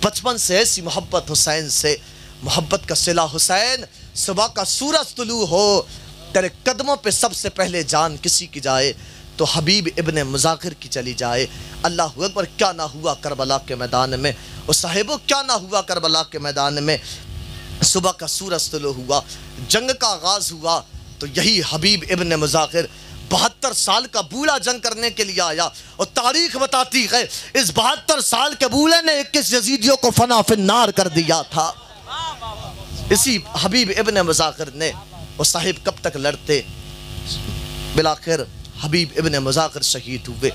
بچپن سے ایسی محبت حسین سے، محبت کا صلہ حسین، صبح کا سورج طلوع ہو تیرے قدموں پہ سب سے پہلے جان کسی کی جائے تو حبیب ابن مذاکر کی چلی جائے۔ اللہ اکبر، کیا نہ ہوا کربلا کے میدان میں، اور صاحبو کیا نہ ہوا کربلا کے میدان میں، صبح کا سورج طلوع ہوا، جنگ کا آغاز ہوا، تو یہی حبیب ابن مذاکر 72 سال کا بوڑھا جنگ کرنے کے لیے آیا، اور تاریخ بتاتی ہے اس 72 سال کے بوڑھے نے 21 یزیدیوں کو فنا فی النار کر دیا تھا، اسی حبیب ابن مذاکر نے۔ اور صاحب کب تک لڑتے، بلاخر حبیب ابن مذاکر شہید ہوئے،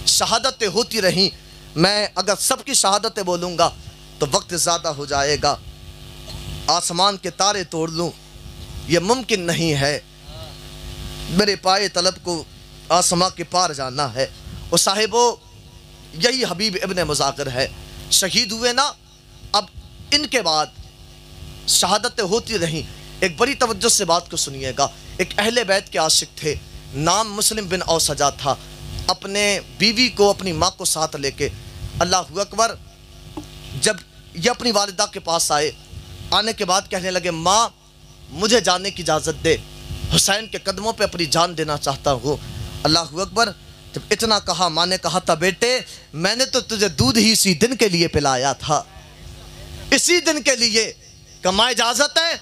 شہادتیں ہوتی رہیں، میں اگر سب کی شہادتیں بولوں گا تو وقت زیادہ ہو جائے گا، آسمان کے تارے توڑ لوں یہ ممکن نہیں ہے، میرے پائے طلب کو آسمان کے پار جانا ہے۔ اور صاحبو یہی حبیب ابن مذاکر ہے، شہید ہوئے نا، اب ان کے بعد شہادتیں ہوتی رہیں۔ ایک بڑی توجہ سے بات کو سنیے گا، ایک اہل بیت کے عاشق تھے، نام مسلم بن اوسجا تھا، اپنے بیوی کو اپنی ماں کو ساتھ لے کے، اللہ اکبر، جب یہ اپنی والدہ کے پاس آئے، آنے کے بعد کہنے لگے ماں مجھے جانے کی اجازت دے، حسین کے قدموں پہ اپنی جان دینا چاہتا ہوں۔ اللہ اکبر، جب اتنا کہا ماں نے کہا تھا بیٹے میں نے تو تجھے دودھ ہی اسی دن کے لیے پلایا تھا، اسی دن کے لیے، کہ ماں اجازت ہے،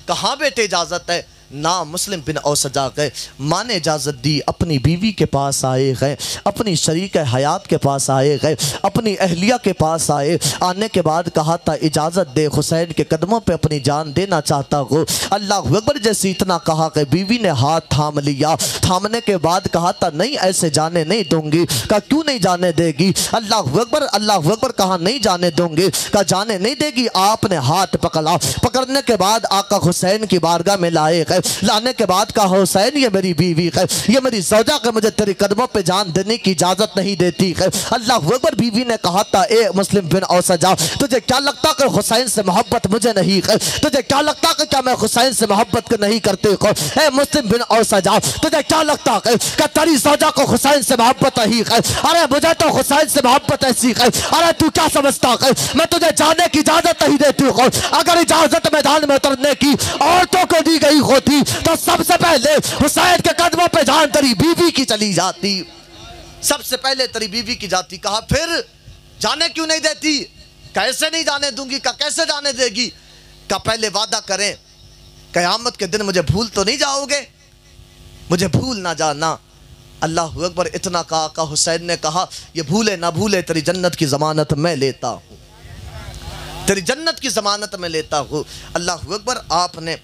کہاں بیٹے اجازت ہے، ना मुस्लिम बिन औसजा गए, माँ ने इजाज़त दी, अपनी बीवी के पास आए गए, अपनी शरीक हयात के पास आए गए, अपनी अहलिया के पास आए। आने के बाद कहा था इजाज़त दे, हुसैन के कदमों पे अपनी जान देना चाहता हूँ। अल्लाह अकबर जैसे इतना कहा कि बीवी ने हाथ थाम लिया। थामने के बाद कहा था नहीं ऐसे जाने नहीं दूंगी। कहा क्यों नहीं जाने देगी? अल्लाह अकबर कहा नहीं जाने दूंगी। कहा जाने नहीं देगी? आपने हाथ पकड़ा, पकड़ने के बाद आका हुसैन की बारगाह में लाए गए। लाने के बाद कहा हुसैन ये मेरी बीवी है, ये मेरी ज़ौजा है, मुझे तेरे कदमों पे जान देने की इजाज़त नहीं देती है। अल्लाह अकबर बीवी ने कहा था ए मुस्लिम बिन औसजा, तुझे क्या लगता कि हुसैन से मोहब्बत मुझे नहीं है? तुझे क्या लगता कि क्या मैं हुसैन से मोहब्बत नहीं करती हूँ? ए मुस्लिम बिन औसजा, तुझे क्या लगता है कि तेरी ज़ौजा को हुसैन से मोहब्बत नहीं है? अरे मुझे तो हुसैन से मोहब्बत ऐसी है। अरे तू क्या समझता है मैं तुझे जाने की इजाज़त नहीं देती हूँ? अगर इजाज़त मैदान में उतरने की औरतों को दी गई होती तो सबसे पहले हुसैन के कदमों पे जान तेरी बीवी की चली जाती, सबसे पहले तेरी बीवी की जाती। कहा फिर जाने क्यों नहीं देती? कैसे नहीं जाने दूंगी? का कैसे जाने देगी? का पहले वादा करें क़यामत के दिन मुझे भूल तो नहीं जाओगे, मुझे भूल ना जाना। अल्लाह अकबर इतना कहा का हुसैन ने कहा ये भूले ना भूले तेरी जन्नत की ज़मानत मैं लेता हूँ, तेरी जन्नत की ज़मानत मैं लेता हूँ। अल्लाह अकबर आपने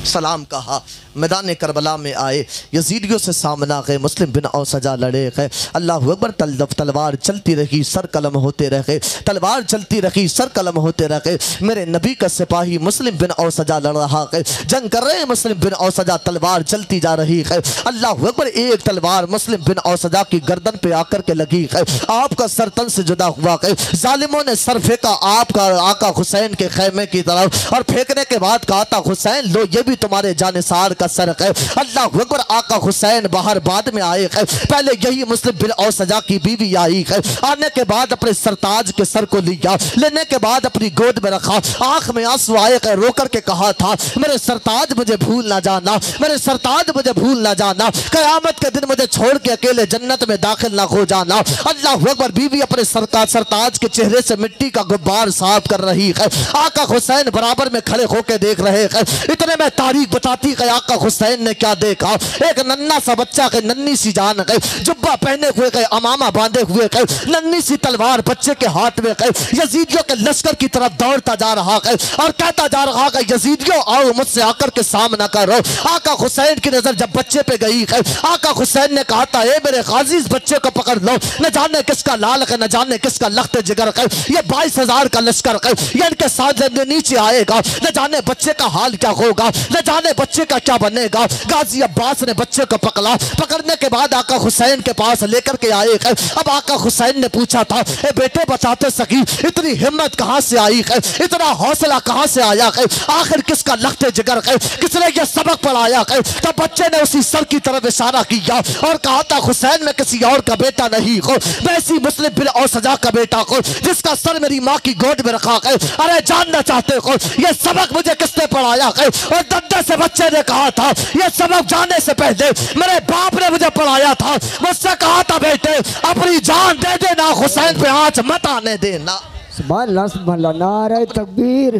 सलाम कहा, मैदान करबला में आए, यजीदियों से सामना गए, मुस्लिम बिन औसजा लड़े गए। अल्लाह अकबर तलवार चलती रही, सर कलम होते रहे, तलवार चलती रही, सर कलम होते रहे। मेरे नबी का सिपाही मुस्लिम बिन औसजा लड़ रहा है, जंग कर रहे हैं मुस्लिम बिन औसजा, तलवार चलती जा रही है। अल्लाह अकबर एक तलवार मुस्लिम बिन औसजा की गर्दन पे आकर के लगी है, आपका सर तन से जुदा हुआ है। जालिमों ने सर फेंका आपका आका हुसैन के खैमे की तरफ, और फेंकने के बाद कहा था हुसैन लो ये भी तुम्हारे जानिसार का सर है। अल्लाह अकबर आका हुसैन बाहर बाद में आए हैं, पहले यही मुस्लिम बिन औसजा की बीवी आई है। आने के बाद अपने सरताज के सर को लिया, लेने के बाद अपनी गोद में रखा, आंख में आंसू आए हैं, रो करके कहा था मेरे सरताज मुझे भूल ना जाना, मेरे सरताज मुझे भूल ना जाना, क़यामत के दिन मुझे छोड़ के अकेले जन्नत में दाखिल ना हो जाना। अल्लाह अकबर बीवी अपने सरताज के चेहरे से मिट्टी का गुब्बार साफ कर रही है। आका हुसैन बराबर में खड़े होकर देख रहे हैं। इतने में तारीख बताती है आका हुसैन ने क्या देखा, एक नन्ना सा बच्चा के नन्नी सी जान गए, जुब्बा पहने हुए गए, अमामा बांधे हुए गए, नन्नी सी तलवार बच्चे के हाथ में गए, यजीदियों के लश्कर की तरफ दौड़ता जा रहा है और कहता जा रहा है यजीदियों आओ मुझसे आकर के सामना करो। आका हुसैन की नजर जब बच्चे पे गई है, आका हुसैन ने कहा था ए मेरे गाजी इस बच्चे को पकड़ लो, न जाने किसका लाल है, न जाने किसका लख्त जिगर है, ये 22,000 का लश्कर है, ये इनके साथ जब नीचे आएगा न जाने बच्चे का हाल क्या होगा, न जाने बच्चे का क्या बनेगा। गाजी अब्बास ने बच्चे को पकड़ा, पकड़ने के बाद आका हुसैन के पास लेकर के आए हैं। अब आका हुसैन ने पूछा था ए बेटे बचाते सकी इतनी हिम्मत कहाँ से आई है, इतना हौसला कहाँ से आया है, आखिर किसका लख्त जिगर है, किसने ये सबक पढ़ाया है। तब बच्चे ने उसी सर की तरफ इशारा किया और कहा था हुसैन मैं किसी और का बेटा नहीं हूँ, मैं इसी मुस्लिम बिन औसजा का बेटा हूँ जिसका सर मेरी माँ की गोद में रखा है। अरे जानना चाहते हो ये सबक मुझे किसने पढ़ाया है? और दद्दे से बच्चे ने कहा था ये सबक जाने से पहले मेरे बाप ने मुझे पढ़ाया था, मुझसे कहा था बेटे अपनी जान दे देना, हुसैन पे आंच मत आने देना। सुभान अल्लाह, नारे तकबीर,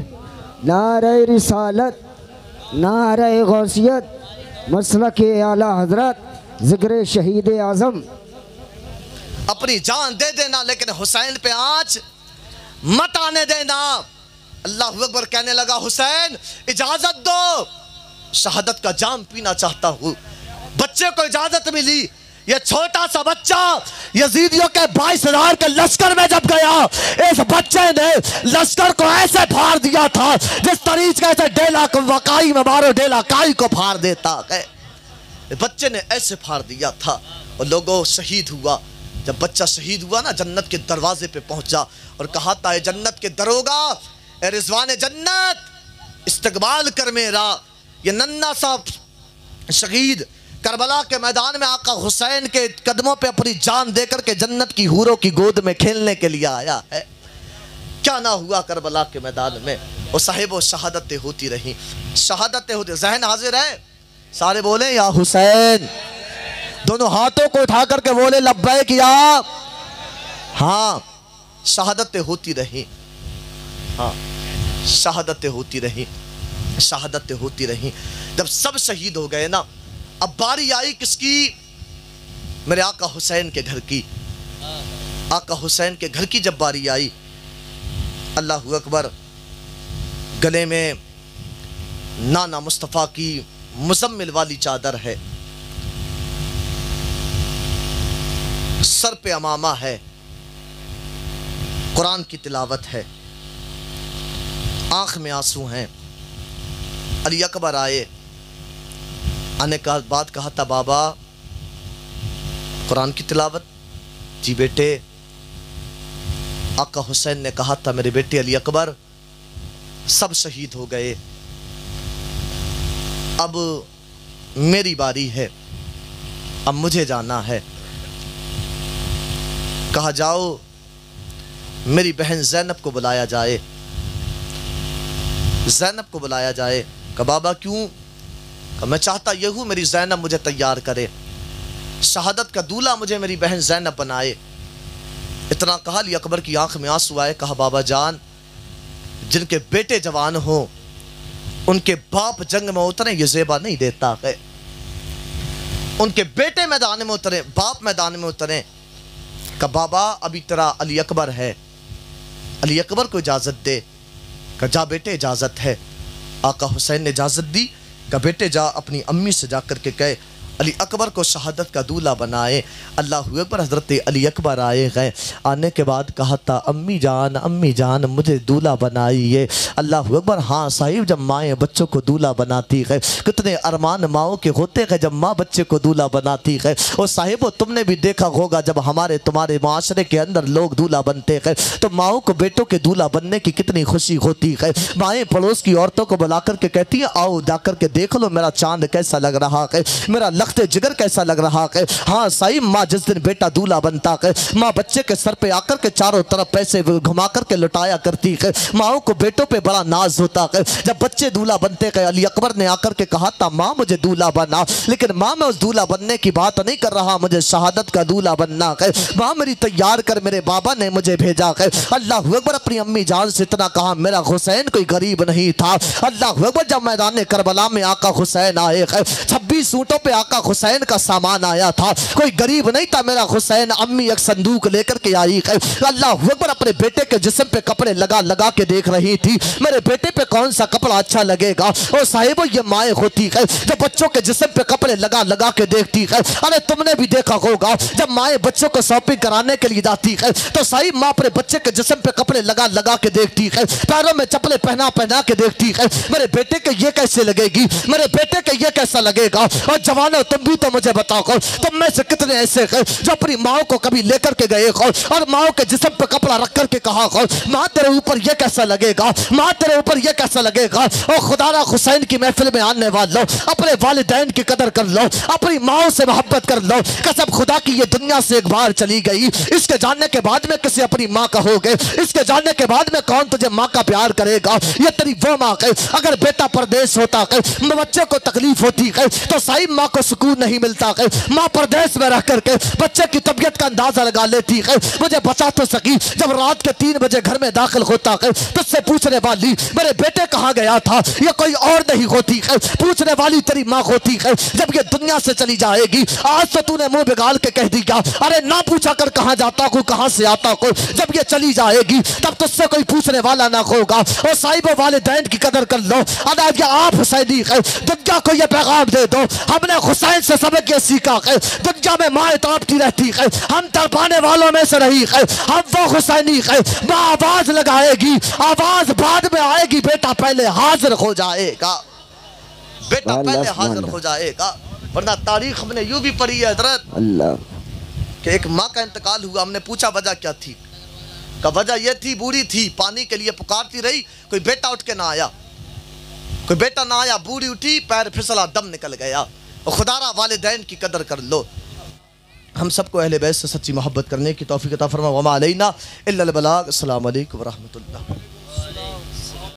नारे रिसालत, नारे गौसियत, मसलक आला हजरत, जिक्र शहीद आजम। अपनी जान दे देना लेकिन हुसैन पे आंच मत आने देना। अल्लाह अकबर कहने लगा हुसैन इजाजत दो, शहादत का जाम पीना चाहता हूँ। बच्चे को इजाजत मिली, ये छोटा सा बच्चा यजीदियों के 22,000 के लश्कर में जब गया, इस बच्चे ने लश्कर को ऐसे फाड़ दिया था जिस तरीके से डेला को वकाई में मारो डेला काई को फाड़ देता है। बच्चे ने ऐसे फाड़ दिया था और लोगों शहीद हुआ। जब बच्चा शहीद हुआ ना, जन्नत के दरवाजे पे पहुंचा और कहा था जन्नत के दरोगा ए रिजवान जन्नत इस्तकबाल कर मेरा। ये नन्ना सा शहीद करबला के मैदान में आका हुसैन के कदमों पे अपनी जान देकर के जन्नत की हूरों की गोद में खेलने के लिए आया है। क्या ना हुआ करबला के मैदान में, वो साहिब शहादतें होती रही, शहादतें होती। जहन हाजिर है, सारे बोले या हुसैन, दोनों हाथों को उठा करके बोले लब्बैक या। हाँ शहादतें होती रही, हाँ शहादतें होती रही। शहादतें होती रहीं। जब सब शहीद हो गए ना, अब बारी आई किसकी? मेरे आका हुसैन के घर की। आका हुसैन के घर की जब बारी आई, अल्लाहु अकबर, गले में नाना मुस्तफ़ा की मुज़म्मिल वाली चादर है, सर पे अमामा है, कुरान की तिलावत है, आंख में आंसू हैं। अली अकबर आए, आने का बात कहा था, बाबा कुरान की तिलावत? जी बेटे। आका हुसैन ने कहा था, मेरे बेटे अली अकबर, सब शहीद हो गए, अब मेरी बारी है, अब मुझे जाना है। कहा जाओ मेरी बहन ज़ैनब को बुलाया जाए। ज़ैनब को बुलाया जाए। कहा बाबा क्यों? कहा मैं चाहता ये हूँ मेरी ज़ैनब मुझे तैयार करे, शहादत का दूल्हा मुझे मेरी बहन ज़ैनब बनाए। इतना कहा, अली अकबर की आंख में आंसू आए। कहा बाबा जान, जिनके बेटे जवान हो उनके बाप जंग में उतरे ये ज़ेबा नहीं देता है। उनके बेटे मैदान में उतरे, बाप मैदान में उतरे। कहा बाबा अभी तेरा अली अकबर है, अली अकबर को इजाज़त दे। कहा जा बेटे इजाज़त है। आका हुसैन ने इजाज़त दी। कहा बेटे जा अपनी अम्मी से जा कर के कहे अली अकबर को शहादत का दूल्हा बनाए। अल्लाहु अकबर, हज़रत अली अकबर आए गए। आने के बाद कहा था, अम्मी जान मुझे दूल्हा बनाइए। अल्लाहु अकबर, हाँ साहिब, जब माएँ बच्चों को दूल्हा बनाती है, कितने अरमान माओं के होते हैं जब माँ बच्चे को दूल्हा बनाती है। और साहिबो तुमने भी देखा होगा, जब हमारे तुम्हारे माशरे के अंदर लोग दूल्हा बनते हैं तो माओं को बेटों के दूल्हा बनने की कितनी खुशी होती है। माएँ पड़ोस की औरतों को बुला कर के कहती हैं, आओ जाकर के देख लो मेरा चांद कैसा लग रहा है, मेरा लखते जिगर कैसा लग रहा है। हाँ साहिब, माँ जिस दिन बेटा दूल्हा बनता है, माँ बच्चे के सर पे आकर के चारों तरफ पैसे घुमा कर के लुटाया करती है। माओं को बेटों पे बड़ा नाज होता है। जब बच्चे दूल्हा बनते गए, अली अकबर ने आकर के कहा था, माँ मुझे दूल्हा बना, लेकिन माँ मैं उस दूल्हा बनने की बात नहीं कर रहा, मुझे शहादत का दूल्हा बनना है। माँ मेरी तैयार कर, मेरे बाबा ने मुझे भेजा है। अल्लाह अकबर, अपनी अम्मी जान से इतना कहा, मेरा हुसैन कोई गरीब नहीं था। अल्लाह अकबर, जब मैदान करबला में आका हुसैन आए, 26 ऊँटों पे आका हुसैन का सामान आया था, कोई गरीब नहीं था मेरा हुसैन। अम्मी एक संदूक लेकर के आई है। अल्लाह अकबर, अपने बेटे के जिस्म पे कपड़े लगा लगा के देख रही थी, मेरे बेटे पे कौन सा कपड़ा अच्छा लगेगा। और साहिबो ये माएँ होती है जो बच्चों के जिस्म पे कपड़े लगा लगा के देखती है। अरे तुमने भी देखा होगा, जब माएँ बच्चों को शॉपिंग कराने के लिए जाती है तो साहिब माँ अपने बच्चे के जिस्म पे कपड़े लगा लगा के देखती है, पैरों में चप्पलें पहना पहना के देखती है, मेरे बेटे के ये कैसे लगेगी, मेरे बेटे के ये कैसा लगेगा। और जवानों तुम भी तो मुझे बताओ, तुम में से कितने ऐसे हैं जो अपनी माँ को कभी लेकर के गए हो और माँ के जिस्म पे कपड़ा रख कर के कहा हो, माँ तेरे ऊपर ये कैसा लगेगा, माँ तेरे ऊपर ये कैसा लगेगा। और खुदारा हुसैन की महफिल में आने वालों, अपने वालिदैन की कदर कर लो, अपनी माँ से मोहब्बत कर लो। कसम खुदा की ये दुनिया से एक बार चली गई, इसके जानने के बाद में किसी अपनी माँ कहोगे, इसके जानने के बाद में कौन तुझे माँ का प्यार करेगा। ये तेरी वो माँ है, अगर बेटा परदेश होता है, बच्चे को तकलीफ होती है तो साहिब माँ को सुकून नहीं मिलता है। माँ परदेश में रह करके बच्चे की तबीयत का अंदाजा लगा लेती है। मुझे बचा तो सकी, जब रात के 3 बजे घर में दाखिल होता है तुझसे पूछने वाली मेरे बेटे कहाँ गया था, ये कोई और नहीं होती है, पूछने वाली तेरी माँ होती है। जब ये दुनिया से चली जाएगी, आज तो तूने मुंह बिगाड़ के कह दिया, अरे ना पूछा कर कहाँ जाता हूँ, कहाँ से आता हूँ। जब ये चली जाएगी तब तुझसे कोई पूछने वाला ना होगा। और साहिब वालिदैन की कदर कर लो। अदाज आप हुसैनी है, दुनिया को ये पैगाम दे दो, हमने हुसैन से सबक ये सीखा है, दुनिया में माएँ तड़पती रहती है, हम तड़पाने वालों में से नहीं है, हम वो हुसैनी है। माँ आवाज लगाएगी, आवाज बाद में आएगी, बेटा पहले हाजिर हो जाएगा, बेटा पहले हाजिर हो जाएगा। वरना तारीख हमने यूं भी पढ़ी है हजरत, अल्लाह, कि एक माँ का इंतकाल हुआ, हमने पूछा वजह क्या थी, का वजह ये थी, बूढ़ी थी, पानी के लिए पुकारती रही, कोई बेटा उठ के ना आया, कोई बेटा ना आया, बूढ़ी उठी, पैर फिसला, दम निकल गया। और खुदारा वालिदैन की कदर कर लो। हम सबको अहले बैत से सच्ची मोहब्बत करने की तौफीक अता फरमा। वमा अलैना इल्लल बलाग। अस्सलामु अलैकुम व रहमतुल्लाह।